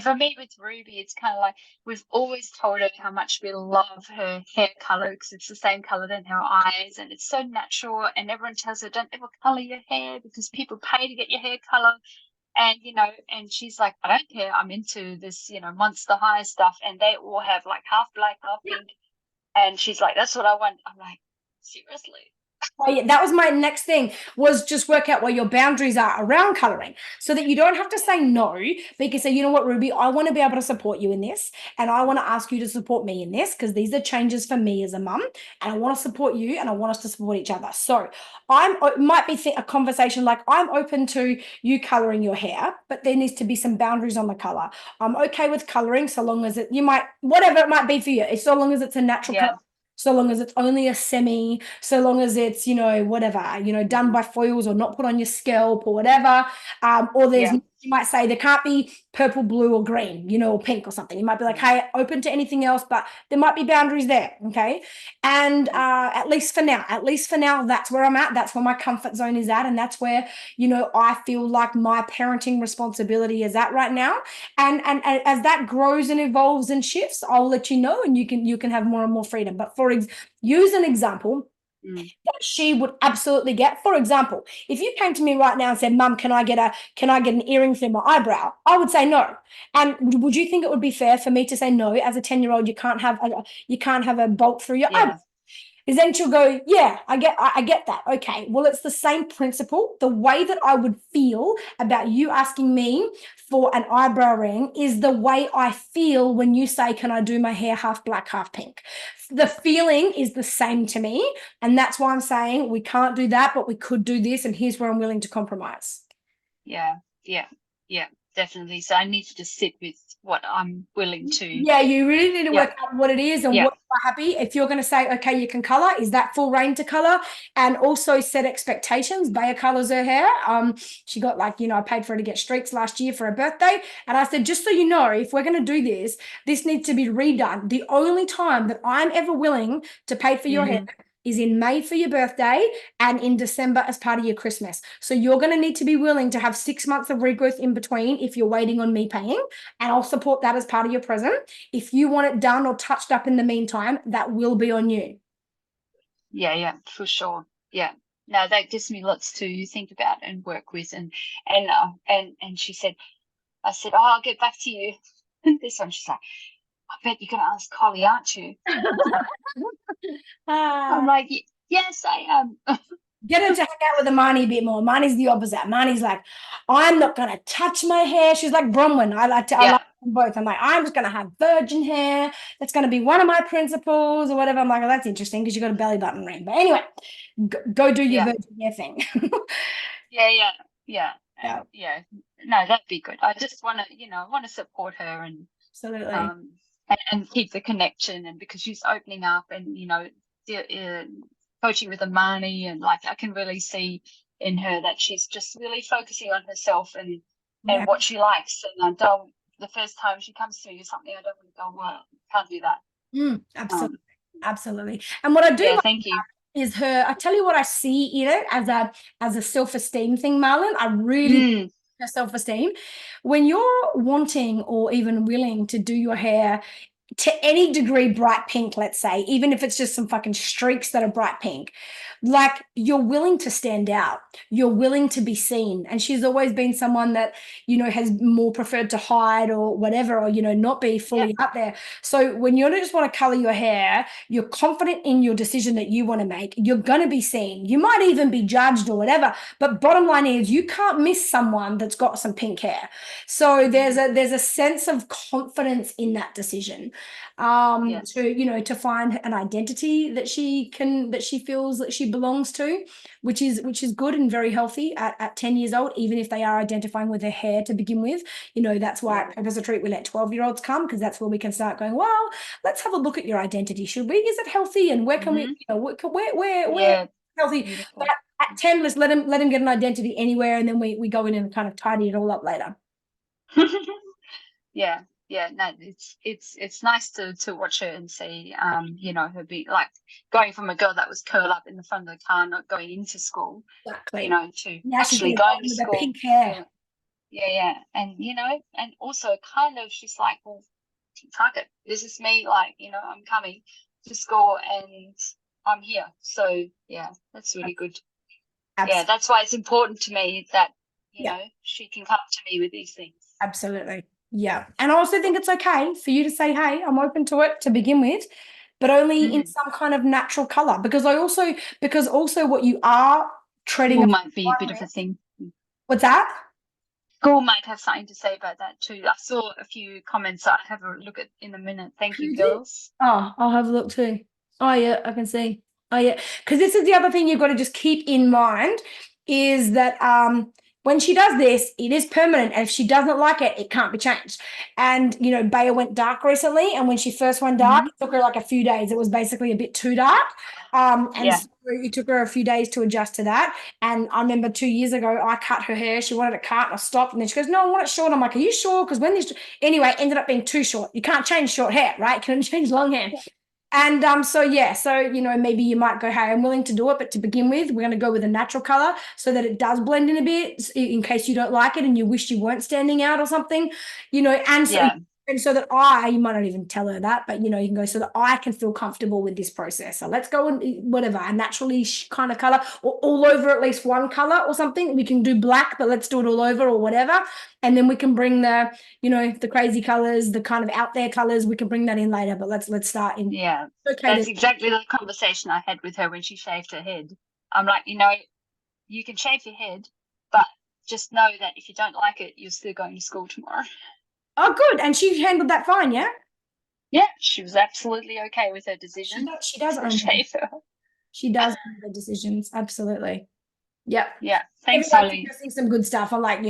for me with Ruby, it's kind of like we've always told her how much we love her hair color because it's the same color than her eyes, and it's so natural. And everyone tells her, don't ever color your hair because people pay to get your hair color. And and she's like, I don't care. I'm into this, Monster High stuff, and they all have like half black, half pink. And she's like, that's what I want. I'm like, seriously. Oh, yeah, that was my next thing, was just work out where your boundaries are around coloring so that you don't have to say no, but you can say, you know what, Ruby, I want to be able to support you in this, and I want to ask you to support me in this because these are changes for me as a mum, and I want to support you and I want us to support each other. So it might be a conversation like, I'm open to you coloring your hair, but there needs to be some boundaries on the color. I'm okay with coloring so long as whatever it might be for you, so long as it's a natural color. So long as it's only a semi, so long as it's, whatever, done by foils or not put on your scalp or whatever. Or you might say there can't be purple, blue, or green, or pink or something. You might be like, hey, open to anything else, but there might be boundaries there. Okay. And at least for now, that's where I'm at. That's where my comfort zone is at. And that's where, I feel like my parenting responsibility is at right now. And as that grows and evolves and shifts, I'll let you know, and you can have more and more freedom. But use an example that she would absolutely get. For example, if you came to me right now and said, Mum, can I get an earring through my eyebrow? I would say no. And would you think it would be fair for me to say no? As a 10-year-old, you can't have a bolt through your eyebrow. Is then she'll go, yeah, I get that. Okay, well, it's the same principle. The way that I would feel about you asking me for an eyebrow ring is the way I feel when you say, can I do my hair half black, half pink? The feeling is the same to me. And that's why I'm saying we can't do that, but we could do this. And here's where I'm willing to compromise. Yeah, definitely. So I need to just sit with what I'm willing to. Yeah, you really need to work out what it is and what you're happy. If you're going to say, okay, you can color, is that full range to color? And also set expectations. Bea colors her hair. She got I paid for her to get streaks last year for her birthday. And I said, just so you know, if we're going to do this needs to be redone. The only time that I'm ever willing to pay for your hair is in May for your birthday and in December as part of your Christmas. So you're going to need to be willing to have 6 months of regrowth in between if you're waiting on me paying, and I'll support that as part of your present. If you want it done or touched up in the meantime, that will be on you. Yeah, for sure. Yeah. No, that gives me lots to think about and work with. And she said, I said, oh, I'll get back to you. This one, she's like, I bet you're going to ask Collie, aren't you? I'm like, yes, I am. Get her to hang out with Amani a bit more. Amani's the opposite. Amani's like, I'm not going to touch my hair. She's like Bronwyn. I like Yeah. them both. I'm like, I'm just going to have virgin hair. That's going to be one of my principles or whatever. I'm like, oh, that's interesting because you got a belly button ring. But anyway, go do your Yeah. virgin hair thing. Yeah. Yeah. And, yeah. No, that'd be good. I just want to, support her and Absolutely. and keep the connection, and because she's opening up and coaching with Amani, and like I can really see in her that she's just really focusing on herself and what she likes. And I don't, the first time she comes to me with something, I don't want to go, well, can't do that. Absolutely. Absolutely. And what I do thank you. is her, I tell you what I see in it as a self-esteem thing, Marlon. I really her self-esteem. When you're wanting or even willing to do your hair to any degree bright pink, let's say, even if it's just some fucking streaks that are bright pink, like you're willing to stand out, you're willing to be seen. And she's always been someone that, has more preferred to hide or whatever, or, not be fully out there. So when you just want to color your hair, you're confident in your decision that you want to make, you're going to be seen. You might even be judged or whatever, but bottom line is you can't miss someone that's got some pink hair. So there's a sense of confidence in that decision. To find an identity that she feels that she belongs to, which is good and very healthy at 10 years old, even if they are identifying with their hair to begin with. That's why at Purpose Retreat we let 12-year-olds come, because that's where we can start going, well, let's have a look at your identity. Should we? Is it healthy? And where can we, where healthy? Beautiful. But at 10, let's let him get an identity anywhere, and then we go in and kind of tidy it all up later. No, it's nice to watch her and see her be like going from a girl that was curled up in the front of the car, not going into school, exactly, to now actually going to school. Pink hair. And and also kind of she's like, well, fuck it, this is me, like, I'm coming to school and I'm here. So that's really good. Absolutely. That's why it's important to me that she can come to me with these things. Absolutely. Yeah. And I also think it's okay for you to say, hey, I'm open to it to begin with, but only in some kind of natural color, because also what you are treading School might be a bit of a thing. What's that? School might have something to say about that too. I saw a few comments that I have a look at in a minute. Thank you, girls. Oh, I'll have a look too. Oh yeah, I can see. Oh yeah, because this is the other thing you've got to just keep in mind is that when she does this, it is permanent. And if she doesn't like it, it can't be changed. And, Bea went dark recently. And when she first went dark, it took her like a few days. It was basically a bit too dark. So it took her a few days to adjust to that. And I remember 2 years ago, I cut her hair. She wanted it cut and I stopped. And then she goes, no, I want it short. I'm like, are you sure? Because anyway, it ended up being too short. You can't change short hair, right? You can only change long hair. And maybe you might go, hey, I'm willing to do it, but to begin with, we're going to go with a natural color so that it does blend in a bit in case you don't like it and you wish you weren't standing out or something, and so that you might not even tell her that, but, you can go so that I can feel comfortable with this process. So let's go and whatever, a naturally kind of color or all over at least one color or something. We can do black, but let's do it all over or whatever. And then we can bring the, the crazy colors, the kind of out there colors, we can bring that in later, but let's start in. Yeah, that's exactly the conversation I had with her when she shaved her head. I'm like, you can shave your head, but just know that if you don't like it, you're still going to school tomorrow. Oh, good. And she handled that fine, yeah? Yeah, she was absolutely okay with her decision. She does own shave her. She does own the decisions, absolutely. Yep. Yeah. Thanks, Holly. Seeing some good stuff on like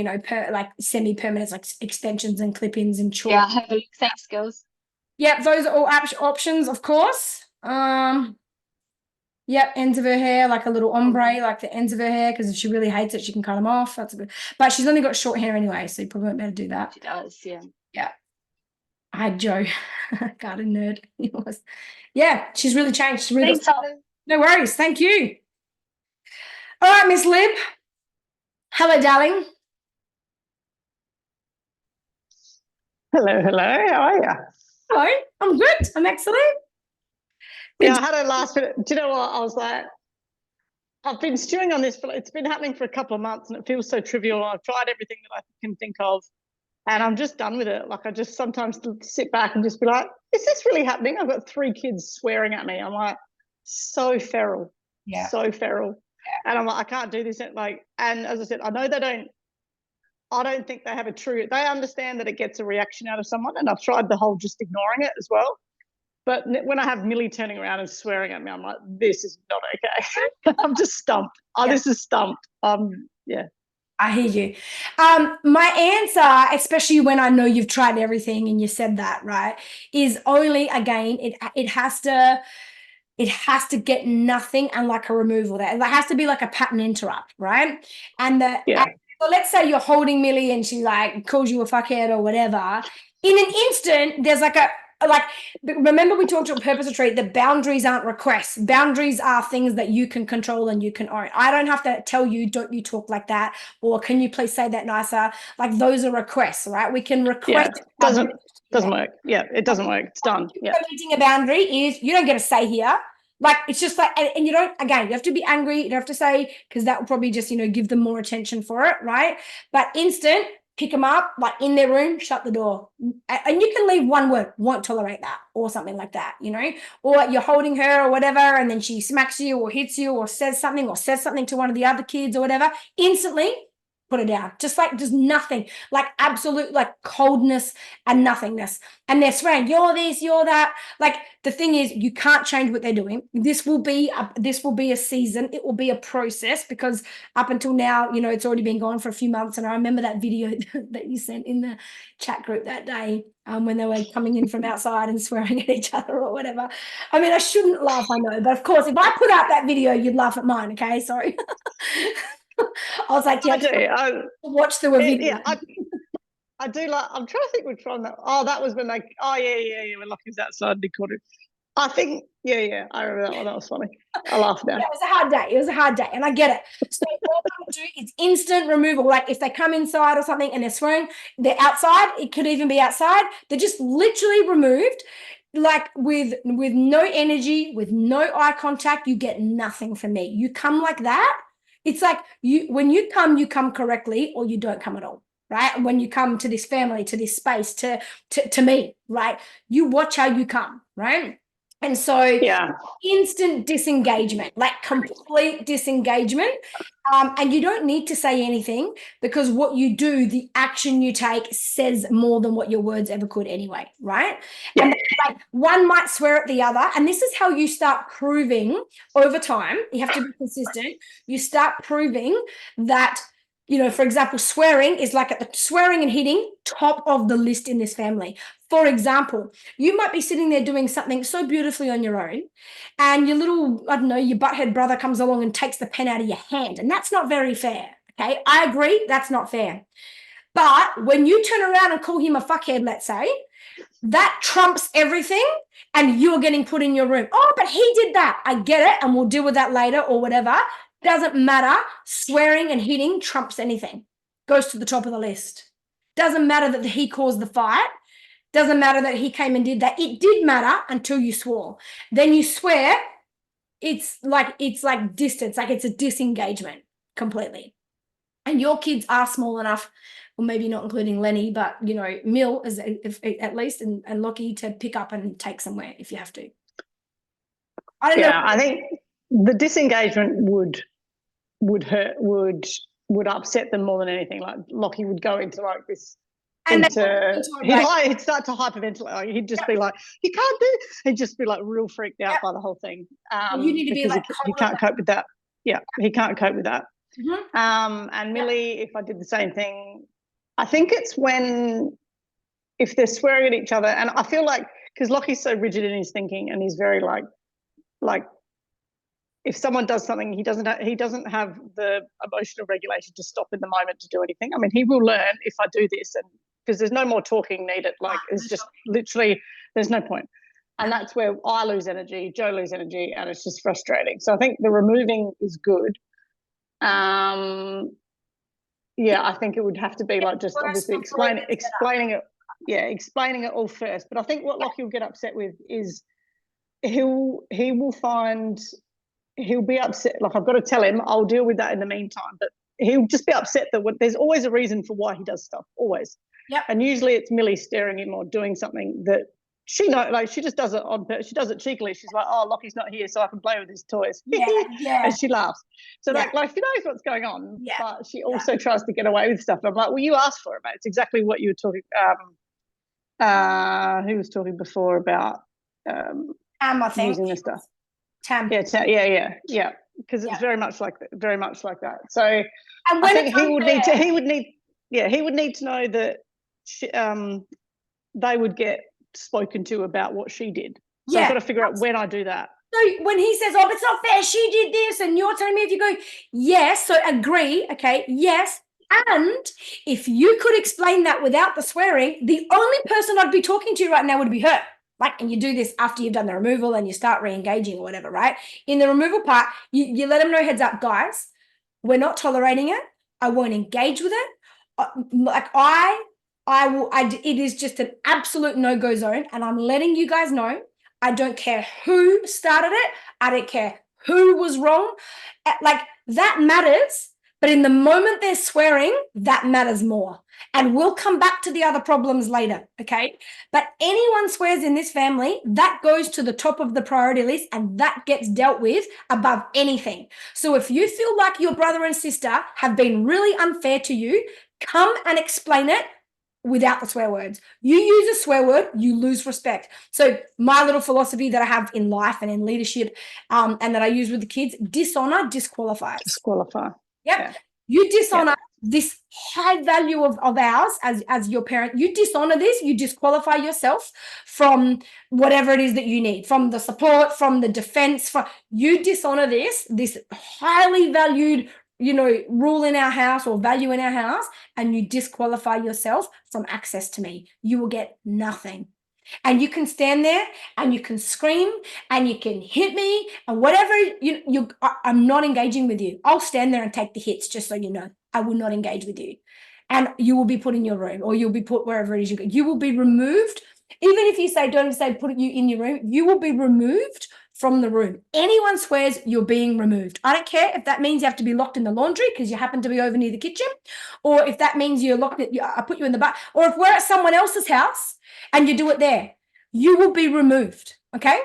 semi-permanents, like extensions and clip-ins and chalk. Yeah, have a look. Thanks, girls. Yep, those are all options, of course. Yep, ends of her hair, like a little ombre, like the ends of her hair, because if she really hates it, she can cut them off. That's a good. But she's only got short hair anyway, so you probably won't be able to do that. She does, yeah. Yeah. I had Joe, garden nerd. He was. Yeah, she's really changed. She's really Thanks, Holly. No worries. Thank you. All right, Miss Lib. Hello, darling. Hello. How are you? Hello. I'm good. I'm excellent. Yeah, I had a last minute. Do you know what? I was like, I've been stewing on this, but it's been happening for a couple of months and it feels so trivial. I've tried everything that I can think of. And I'm just done with it. Like, I just sometimes sit back and just be like, is this really happening? I've got 3 kids swearing at me. I'm like, so feral, so feral. And I'm like, I can't do this. Like, and as I said, I know I don't think they have they understand that it gets a reaction out of someone. And I've tried the whole just ignoring it as well. But when I have Millie turning around and swearing at me, I'm like, this is not okay. I'm just stumped. Oh, this is stumped. Yeah. I hear you. My answer, especially when I know you've tried everything and you said that, right, is only, again, it has to get nothing and like a removal there. There has to be like a pattern interrupt, right? And so let's say you're holding Millie and she like calls you a fuckhead or whatever. In an instant, there's like remember we talked about purpose of treat, the boundaries aren't requests. Boundaries are things that you can control and you can own. I don't have to tell you, don't you talk like that, or can you please say that nicer? Like, those are requests, right? We can request. Doesn't work. Yeah, it doesn't work. It's done. Yeah. Meeting a boundary is you don't get a say here. Like, it's just like, and you don't, again, you have to be angry. You don't have to say, because that will probably just, give them more attention for it, right? But instant, pick them up, like in their room, shut the door. And you can leave one word, won't tolerate that, or something like that, or you're holding her or whatever, and then she smacks you or hits you or says something to one of the other kids or whatever, instantly put it down. Just nothing, like absolute like coldness and nothingness. And they're swearing, you're this, you're that. Like, the thing is, you can't change what they're doing. This will be a season. It will be a process, because up until now, it's already been going for a few months. And I remember that video that you sent in the chat group that day, when they were coming in from outside and swearing at each other or whatever. I mean, I shouldn't laugh, I know, but of course, if I put out that video, you'd laugh at mine. Okay, sorry. I was like, yeah, I do. Watch the video. Yeah, I do like. I'm trying to think which one. That was when they. Oh yeah. When Lockie was outside and he caught it. I think. Yeah. I remember that one. That was funny. I laughed now. It was a hard day, and I get it. So all I'm gonna do is instant removal. Like, if they come inside or something and they're swearing, they're outside. It could even be outside. They're just literally removed. Like, with no energy, with no eye contact, you get nothing from me. You come like that. It's like when you come correctly, or you don't come at all, right? And when you come to this family, to this space, to me, right? You watch how you come, right? And so instant disengagement, like complete disengagement. And you don't need to say anything, because what you do, the action you take, says more than what your words ever could anyway, right? Yeah. And like, one might swear at the other. And this is how you start proving over time. You have to be consistent. You start proving that, for example, swearing is like swearing and hitting, top of the list in this family. For example, you might be sitting there doing something so beautifully on your own, and your little, I don't know, your butthead brother comes along and takes the pen out of your hand, and that's not very fair, okay? I agree, that's not fair. But when you turn around and call him a fuckhead, let's say, that trumps everything, and you're getting put in your room. Oh, but he did that. I get it, and we'll deal with that later or whatever. Doesn't matter. Swearing and hitting trumps anything. Goes to the top of the list. Doesn't matter that he caused the fight. Doesn't matter that he came and did that. It did matter until you swore. Then you swear, it's like distance, like it's a disengagement completely. And your kids are small enough, well, maybe not including Lenny, but Mill is at least, and Lockie, to pick up and take somewhere if you have to. I don't know. I think the disengagement would hurt, would upset them more than anything. Like, Lockie would go into like this. He'd start to hyperventilate. Like, he'd just be like, "You can't do." He'd just be like real freaked out by the whole thing. You need to be like, he can't cope with that. Yeah, he can't cope with that. Mm-hmm. And Millie, if I did the same thing, I think it's if they're swearing at each other, and I feel like, because Lockie's so rigid in his thinking, and he's very like if someone does something, he doesn't have the emotional regulation to stop in the moment to do anything. I mean, he will learn if I do this, and because there's no more talking needed. Like, it's just literally, there's no point. And that's where I lose energy, Joe lose energy, and it's just frustrating. So I think the removing is good. I think it would have to be like just obviously explaining it. Yeah, explaining it all first. But I think what Lockie will get upset with is he'll be upset. Like, I've got to tell him, I'll deal with that in the meantime. But he'll just be upset that there's always a reason for why he does stuff. Always. Yep. And usually it's Millie staring him or doing something that she just does it she does it cheekily. She's like, oh, Lockie's not here, so I can play with his toys. Yeah. And she laughs. So Yeah. like she knows what's going on, Yeah. but she also tries to get away with stuff. I'm like, well, you asked for it, mate. It's exactly what you were talking who was talking before about I think using this stuff. Tam. Yeah. Because it's very much like that. So And I when think it's unfair, he would need to know that they would get spoken to about what she did. So I've got to figure out when I do that. So when he says, oh, it's not fair, she did this, and you're telling me, if you go, yes, so agree, okay, yes, and if you could explain that without the swearing, the only person I'd be talking to right now would be her. Like, and you do this after you've done the removal and you start re-engaging or whatever, right? In the removal part, you let them know, heads up, guys, we're not tolerating it. I won't engage with it. It is just an absolute no-go zone, and I'm letting you guys know. I don't care who started it. I don't care who was wrong. Like, that matters, but in the moment they're swearing, that matters more. And we'll come back to the other problems later, okay? But anyone swears in this family, that goes to the top of the priority list, and that gets dealt with above anything. So if you feel like your brother and sister have been really unfair to you, come and explain it without the swear words. You use a swear word, you lose respect. So my little philosophy that I have in life and in leadership, and that I use with the kids: dishonor disqualifies. Disqualify. Yep. Yeah. You dishonor this high value of ours as your parent. You dishonor this, you disqualify yourself from whatever it is that you need, from the support, from the defense. You dishonor this highly valued, rule in our house or value in our house, and you disqualify yourself from access to me. You will get nothing. And you can stand there and you can scream and you can hit me and whatever. I'm not engaging with you. I'll stand there and take the hits, just so you know. I will not engage with you. And you will be put in your room, or you'll be put wherever it is you go. You will be removed. Even if you don't say put you in your room, you will be removed from the room. Anyone swears, you're being removed. I don't care if that means you have to be locked in the laundry because you happen to be over near the kitchen, or if that means you're locked, I put you in the bath, or if we're at someone else's house and you do it there, you will be removed, okay?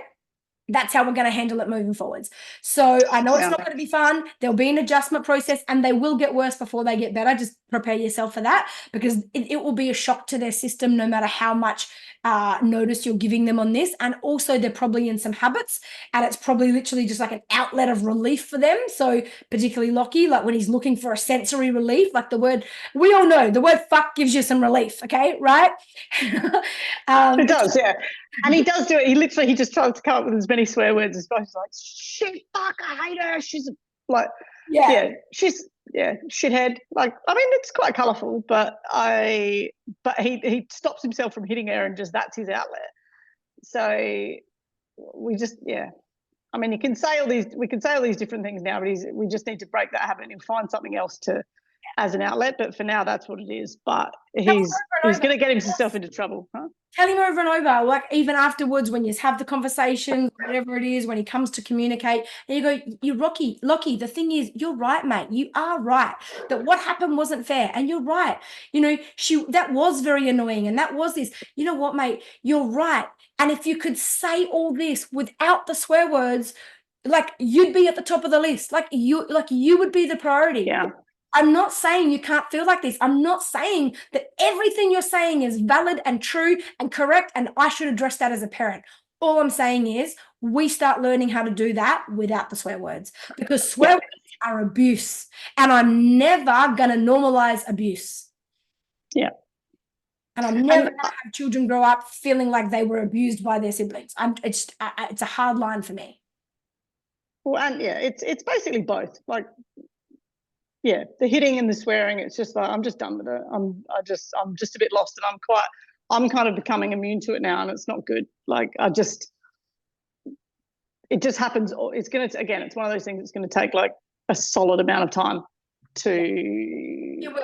That's how we're going to handle it moving forwards. So I know it's not going to be fun. There'll be an adjustment process, and they will get worse before they get better. Just prepare yourself for that, because it will be a shock to their system no matter how much notice you're giving them on this. And also they're probably in some habits, and it's probably literally just like an outlet of relief for them. So particularly Lockie, like when he's looking for a sensory relief, like we all know the word fuck gives you some relief, okay, right? It does, yeah. And he does do it. He just tries to come up with as many swear words as possible. He's like, shit, fuck, I hate her. She's like, she's shithead. Like, I mean, it's quite colourful, but he stops himself from hitting her, and just that's his outlet. So we just, I mean, we can say all these different things now, but we just need to break that habit and find something else as an outlet. But for now, that's what it is. But he's going to get himself into trouble, huh? Tell him over and over, like even afterwards when you have the conversation, whatever it is, when he comes to communicate, and you go, Lockie, the thing is, you're right, mate. You are right. That what happened wasn't fair. And you're right. That was very annoying. And that was this. You know what, mate? You're right. And if you could say all this without the swear words, like you'd be at the top of the list. Like you would be the priority. Yeah. I'm not saying you can't feel like this. I'm not saying that everything you're saying is valid and true and correct, and I should address that as a parent. All I'm saying is we start learning how to do that without the swear words, because swear words are abuse, and I'm never going to normalize abuse. Yeah. And I'm never going to have children grow up feeling like they were abused by their siblings. It's a hard line for me. Well, and it's basically both. Like, the hitting and the swearing, it's just like, I'm just done with it. I'm just a bit lost, and I'm kind of becoming immune to it now, and it's not good. Like, it just happens. It's one of those things that's going to take like a solid amount of time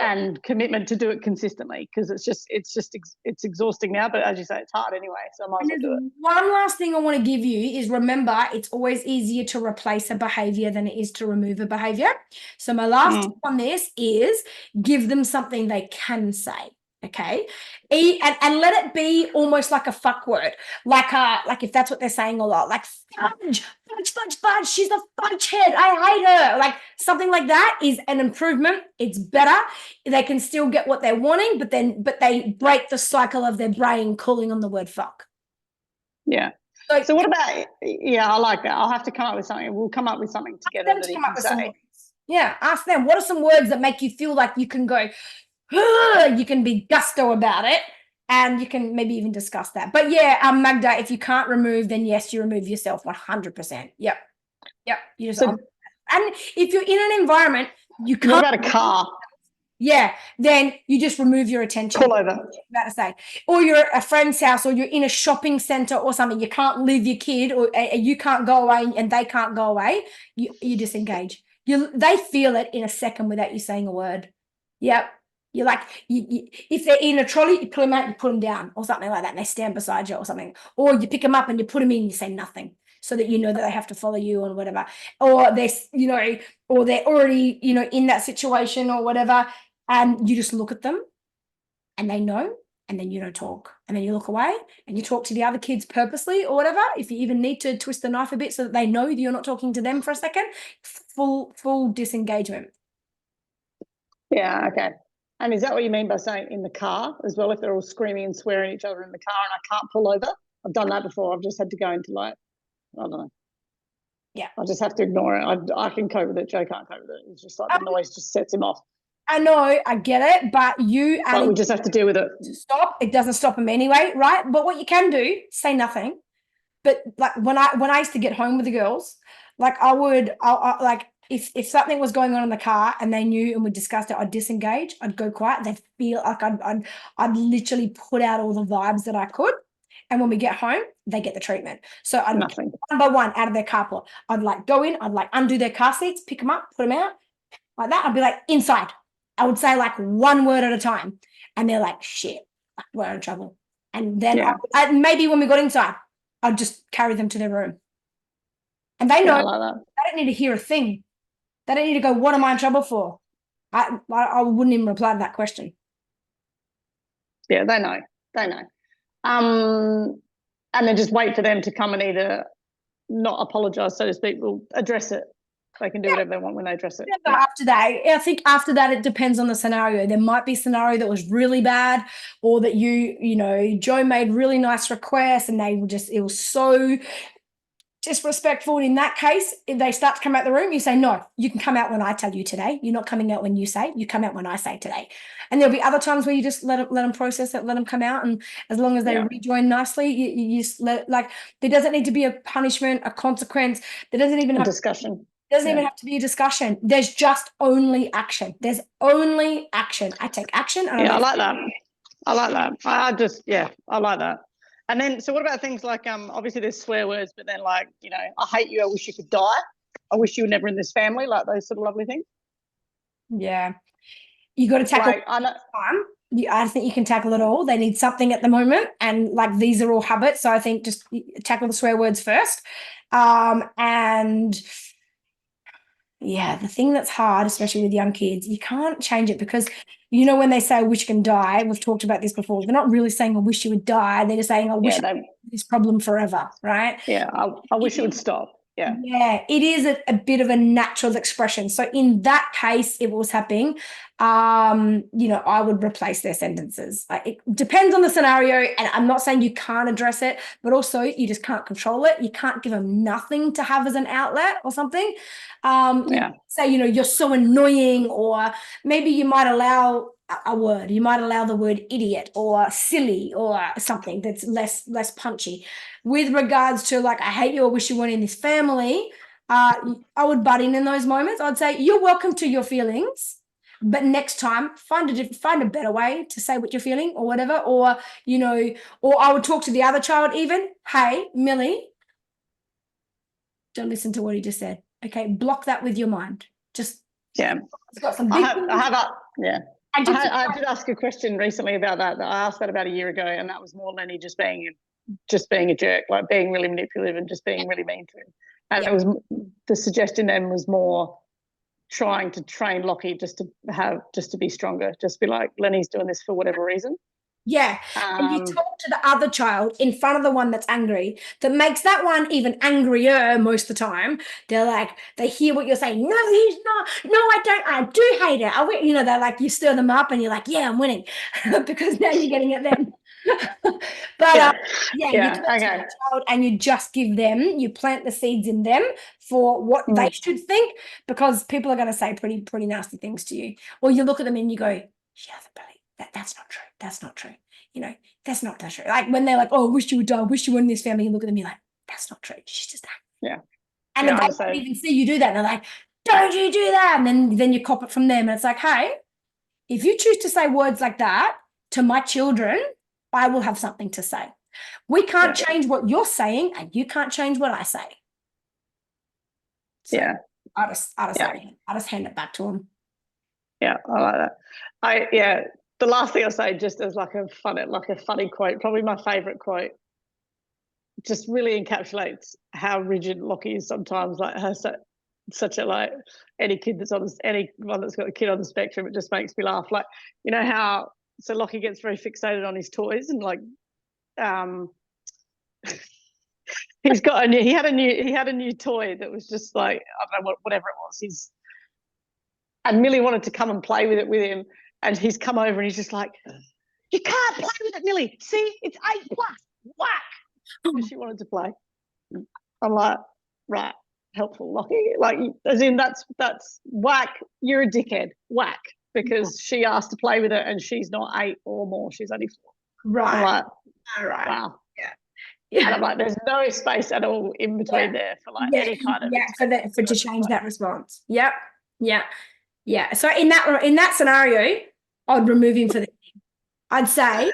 and commitment to do it consistently, because it's exhausting now, but as you say, it's hard anyway, so I might as well do it. One last thing I want to give you is, remember, it's always easier to replace a behavior than it is to remove a behavior. So my last tip on this is give them something they can say. Okay, and let it be almost like a fuck word, like if that's what they're saying a lot, like fudge, fudge, fudge, fudge. She's a fudge head. I hate her. Like something like that is an improvement. It's better. They can still get what they're wanting, but they break the cycle of their brain calling on the word fuck. Yeah. So what about? Yeah, I like that. I'll have to come up with something. We'll come up with something together that he can say. Yeah, ask them. What are some words that make you feel like you can go? You can be gusto about it, and you can maybe even discuss that. But yeah, Magda, if you can't remove, then yes, you remove yourself 100%. Yep. You just and if you're in an environment you can't. What about a car? Yeah, then you just remove your attention. Pull over. About to say, or you're at a friend's house, or you're in a shopping center or something. You can't leave your kid, or you can't go away, and they can't go away. You disengage. They feel it in a second without you saying a word. Yep. You're like, if they're in a trolley, you pull them out, you put them down, or something like that, and they stand beside you, or something. Or you pick them up and you put them in, and you say nothing, so that you know that they have to follow you or whatever. Or or they're already, in that situation or whatever, and you just look at them, and they know, and then you don't talk, and then you look away, and you talk to the other kids purposely or whatever. If you even need to twist the knife a bit so that they know that you're not talking to them for a second, full disengagement. Yeah. Okay. And is that what you mean by saying in the car as well? If they're all screaming and swearing at each other in the car and I can't pull over? I've done that before. I've just had to go into I don't know. Yeah. I just have to ignore it. I can cope with it. Joe can't cope with it. It's just like the noise just sets him off. I know, I get it, but we just have to deal with it. Stop. It doesn't stop him anyway, right? But what you can do, say nothing. But like when I used to get home with the girls, like I like if something was going on in the car and they knew and we discussed it, I'd disengage. I'd go quiet. They'd feel like I'd literally put out all the vibes that I could. And when we get home, they get the treatment. So I'd Nothing. one by one out of their carport. I'd like go in. I'd like undo their car seats, pick them up, put them out like that. I'd be like inside. I would say like one word at a time, and they're like, "Shit, we're in trouble." And then maybe when we got inside, I'd just carry them to their room, and they know I like that. they don't need to hear a thing. They don't need to go, "What am I in trouble for?" I wouldn't even reply to that question. Yeah, they know. And then just wait for them to come and either not apologize, so to speak, we'll address it. They can do whatever they want when they address it. Yeah. After that, I think after that, it depends on the scenario. There might be a scenario that was really bad, or that Joe made really nice requests and it was so disrespectful. In that case, if they start to come out the room, you say, no, you can come out when I tell you today. You're not coming out when you say, you come out when I say today. And there'll be other times where you just let them process it, let them come out. And as long as they rejoin nicely, you just there doesn't need to be a punishment, a consequence. There doesn't even have discussion. Doesn't even have to be a discussion. There's just only action. There's only action. I take action. And I like that. I like that. I like that. And then, so what about things like, obviously there's swear words, but then like, I hate you, I wish you could die. I wish you were never in this family, like those sort of lovely things. Yeah. You got to tackle time. I think you can tackle it all. They need something at the moment. And like, these are all habits. So I think just tackle the swear words first. And yeah, the thing that's hard, especially with young kids, you can't change it because, when they say, I wish you can die, we've talked about this before. They're not really saying, I wish you would die. They're just saying, I wish this problem forever, right? Yeah, I wish it would stop. Yeah. Yeah, it is a bit of a natural expression. So in that case, if it was happening, I would replace their sentences. It depends on the scenario, and I'm not saying you can't address it, but also you just can't control it. You can't give them nothing to have as an outlet or something. Say, you're so annoying, or maybe you might allow a word. You might allow the word idiot or silly or something that's less punchy. With regards to like, I hate you, I wish you weren't in this family, I would butt in those moments. I'd say, you're welcome to your feelings, but next time find a better way to say what you're feeling or whatever. Or, or I would talk to the other child even, hey, Millie, don't listen to what he just said. Okay, block that with your mind. Just it's got some big I did ask a question recently about that. I asked that about a year ago, and that was more Lenny just being a jerk, like being really manipulative and just being really mean to him. And it was the suggestion then was more trying to train Lockie just to be stronger, just be like, Lenny's doing this for whatever reason. Yeah. And you talk to the other child in front of the one that's angry, that makes that one even angrier most of the time. They're like, they hear what you're saying. No, he's not. No, I don't. I do hate it. You know, they're like, you stir them up and you're like, yeah, I'm winning because now you're getting at them. But you talk to the child and you just give them, you plant the seeds in them for what they should think, because people are going to say pretty nasty things to you. Or you look at them and you go, she doesn't believe that. That's not true. That's not true. You know, that's not true. Like when they're like, oh, I wish you would die. I wish you were in this family. You look at them, you're like, that's not true. She's just that. Yeah. And then they don't even see you do that. And they're like, don't you do that. And then you cop it from them. And it's like, hey, if you choose to say words like that to my children, I will have something to say. We can't change what you're saying, and you can't change what I say. So I just hand it back to them. Yeah, I like that. The last thing I'll say, just as like a funny quote, probably my favourite quote, just really encapsulates how rigid Lockie is sometimes. Like her such a like anyone that's got a kid on the spectrum, it just makes me laugh. Like, you know how Lockie gets very fixated on his toys, and like he had a new toy that was just like, I don't know, whatever it was. And Millie wanted to come and play with it with him, and he's come over and he's just like, you can't play with it, Millie. See, it's 8+. Whack. Because she wanted to play. I'm like, right, helpful, Lockie. Like, as in that's whack. You're a dickhead. Whack. Because she asked to play with it and she's not 8 or more. She's only 4. Right. I'm like, all right. Wow. Yeah. And I'm like, there's no space at all in between there for like any kind of for to change that response. Yep. Yeah. Yeah. So in that scenario, I'd remove him for the thing. I'd say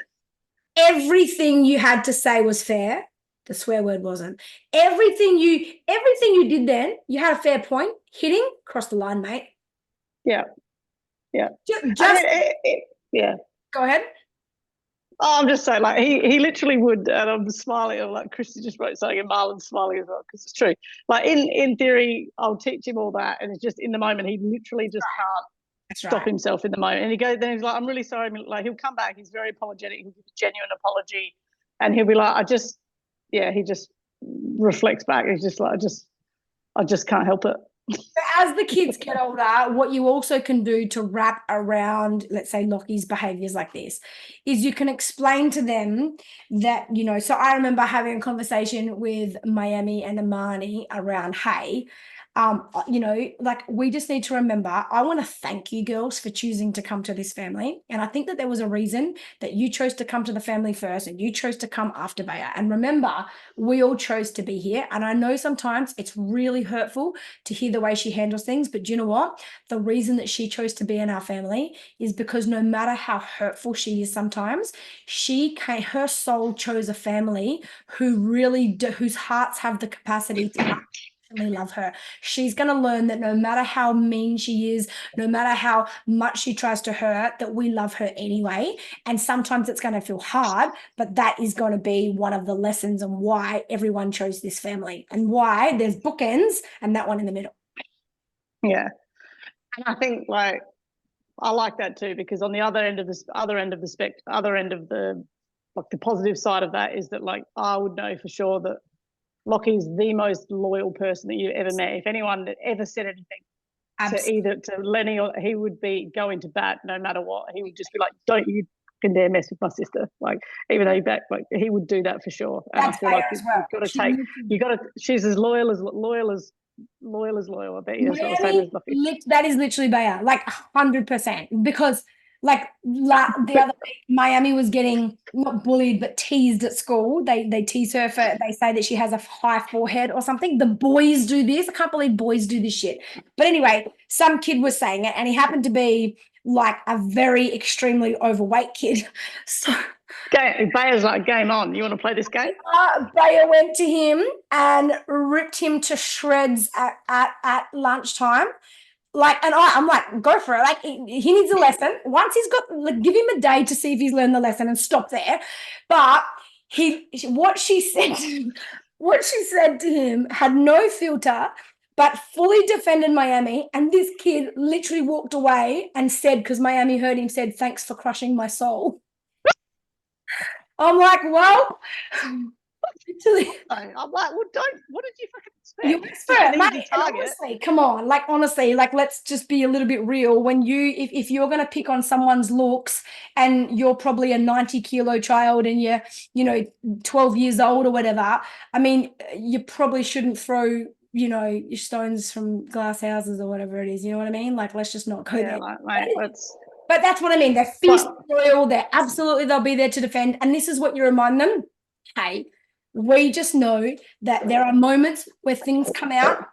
everything you had to say was fair. The swear word wasn't. Everything you did then, you had a fair point. Hitting, cross the line, mate. Yeah. Yeah. Just yeah. Go ahead. Oh, I'm just saying, like he literally would, and I'm smiling. I'm like, Christy just wrote something, and Marlon's smiling as well because it's true. Like in theory, I'll teach him all that, and it's just in the moment he literally just can't stop himself in the moment. And then he's like, I'm really sorry. Like he'll come back, he's very apologetic, he'll give a genuine apology, and he'll be like, he just reflects back. He's just like, I just can't help it. As the kids get older, what you also can do to wrap around, let's say, Lockie's behaviors like this, is you can explain to them that, you know, so I remember having a conversation with Miami and Amani around, hey, you know, like we just need to remember, I want to thank you girls for choosing to come to this family. And I think that there was a reason that you chose to come to the family first and you chose to come after Bea. And remember, we all chose to be here. And I know sometimes it's really hurtful to hear the way she handles things, but do you know what? The reason that she chose to be in our family is because no matter how hurtful she is sometimes, her soul chose a family whose hearts have the capacity to love her. She's going to learn that no matter how mean she is, no matter how much she tries to hurt, that we love her anyway. And sometimes it's going to feel hard, but that is going to be one of the lessons and why everyone chose this family and why there's bookends and that one in the middle. Yeah. And I think like I like that too, because on the other end of the positive side of that is that like I would know for sure that Lockie's the most loyal person that you've ever met. If anyone that ever said anything to Lenny, or he would be going to bat no matter what. He would just be like, "Don't you can dare mess with my sister." Like even though he would do that for sure. And that's I feel like you've got to. She's as loyal as loyal. I bet you. That is literally Bea, like 100%, because. Like the other week, Miami was getting not bullied but teased at school. They tease her they say that she has a high forehead or something. The boys do this. I can't believe boys do this shit. But anyway, some kid was saying it, and he happened to be like a very extremely overweight kid. So Baya's like, game on. You want to play this game? Bea went to him and ripped him to shreds at lunchtime. Like, and I'm like, go for it. Like, he needs a lesson. Once he's got, like, give him a day to see if he's learned the lesson and stop there. But what she said to him had no filter, but fully defended Miami. And this kid literally walked away and said, because Miami heard him, said, "Thanks for crushing my soul." I'm like, well, literally. I'm like, well, what did you fucking expect? You It's expert, just an mate. easy And target. honestly, come on, like honestly, like let's just be a little bit real. When if you're going to pick on someone's looks, and you're probably a 90-kilo child and you're 12 years old or whatever, I mean, you probably shouldn't throw your stones from glass houses or whatever it is. You know what I mean? Like, let's just not go Yeah, there. like, mate, let's. But that's what I mean. They're fierce, But- loyal. They'll be there to defend. And this is what you remind them. Hey, we just know that there are moments where things come out.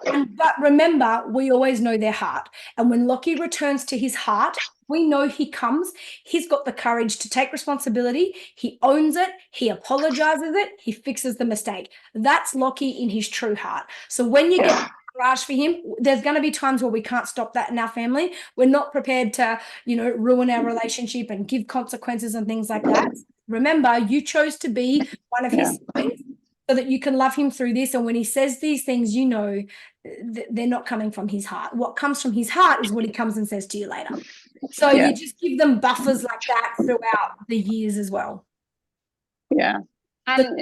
But remember, we always know their heart. And when Lockie returns to his heart, we know he comes. He's got the courage to take responsibility. He owns it. He apologizes it. He fixes the mistake. That's Lockie in his true heart. So when you get harsh for him, there's going to be times where we can't stop that in our family. We're not prepared to, ruin our relationship and give consequences and things like that. Remember, you chose to be one of his siblings so that you can love him through this. And when he says these things, they're not coming from his heart. What comes from his heart is what he comes and says to you later. So you just give them buffers like that throughout the years as well. Yeah. And,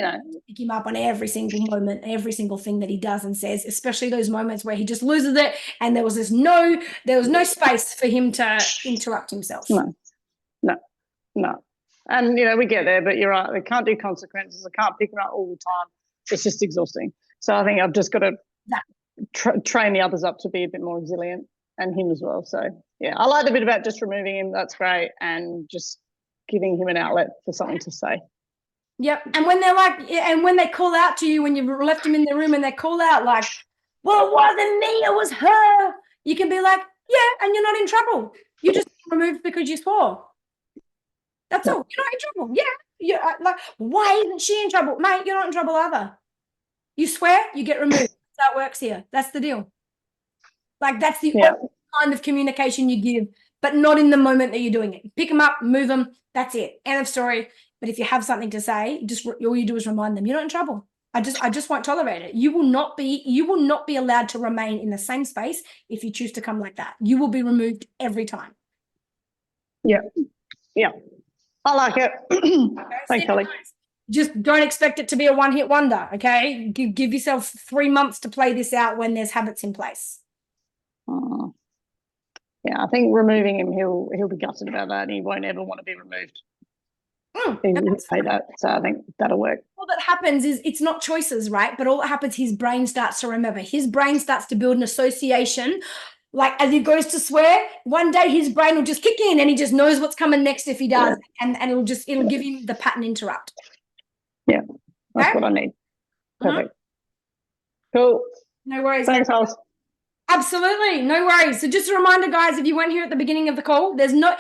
pick him up on every single moment, every single thing that he does and says, especially those moments where he just loses it and there was no space for him to interrupt himself. No. And, we get there, but you're right. They can't do consequences. I can't pick them up all the time. It's just exhausting. So I think I've just got to train the others up to be a bit more resilient, and him as well. So, yeah, I like the bit about just removing him. That's great. And just giving him an outlet for something to say. Yep. And when when they call out to you, when you've left him in the room and they call out like, "Well, it wasn't me, it was her," you can be like, "Yeah, and you're not in trouble. You just removed because you swore. That's all. You're not in trouble." Yeah. You're like, why isn't she in trouble? Mate, you're not in trouble either. You swear, you get removed. That's how it works here. That's the deal. Like, that's the kind of communication you give, but not in the moment that you're doing it. Pick them up, move them. That's it. End of story. But if you have something to say, all you do is remind them, you're not in trouble. I just won't tolerate it. You will not be allowed to remain in the same space if you choose to come like that. You will be removed every time. Yeah. I like it. Thanks, Kelly. Just don't expect it to be a one-hit wonder, okay? Give yourself 3 months to play this out when there's habits in place. Yeah, I think removing him, he'll be gutted about that, and he won't ever want to be removed. He'll say that, so I think that'll work. All that happens is it's not choices, right? But all that happens, his brain starts to remember. His brain starts to build an association. Like, as he goes to swear, one day his brain will just kick in and he just knows what's coming next if he does. And it'll give him the pattern interrupt. Yeah, that's what I need. Perfect. Cool. No worries. Thanks, Alice. Absolutely. No worries. So just a reminder, guys, if you weren't here at the beginning of the call, there's no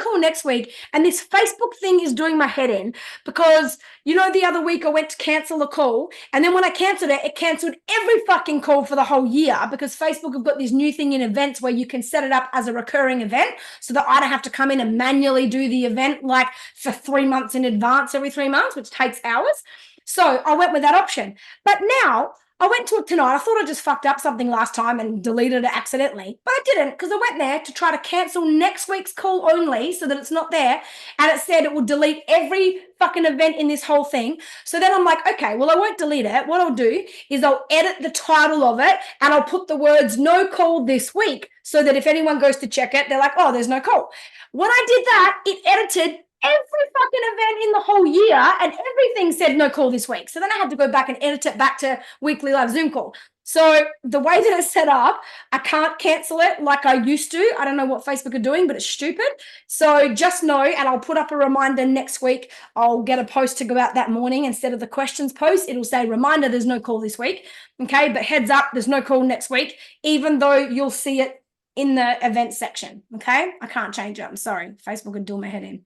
call next week. And this Facebook thing is doing my head in because, the other week I went to cancel a call. And then when I canceled it canceled every fucking call for the whole year because Facebook have got this new thing in events where you can set it up as a recurring event so that I don't have to come in and manually do the event like for 3 months in advance every 3 months, which takes hours. So I went with that option. But now I went to it tonight. I thought I just fucked up something last time and deleted it accidentally, but I didn't because I went there to try to cancel next week's call only so that it's not there. And it said it will delete every fucking event in this whole thing. So then I'm like, okay, well, I won't delete it. What I'll do is I'll edit the title of it and I'll put the words "no call this week" so that if anyone goes to check it, they're like, oh, there's no call. When I did that, it edited every fucking event in the whole year and everything said "no call this week." So then I had to go back and edit it back to weekly live Zoom call. So the way that it's set up, I can't cancel it like I used to. I don't know what Facebook are doing, but it's stupid. So just know, and I'll put up a reminder next week. I'll get a post to go out that morning instead of the questions post. It'll say reminder, there's no call this week. Okay, but heads up, there's no call next week, even though you'll see it in the event section. Okay, I can't change it. I'm sorry. Facebook would do my head in.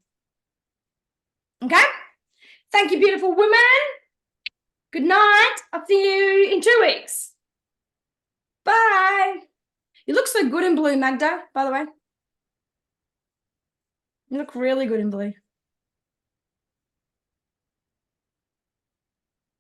Okay? Thank you, beautiful women. Good night. I'll see you in 2 weeks. Bye. You look so good in blue, Magda, by the way. You look really good in blue.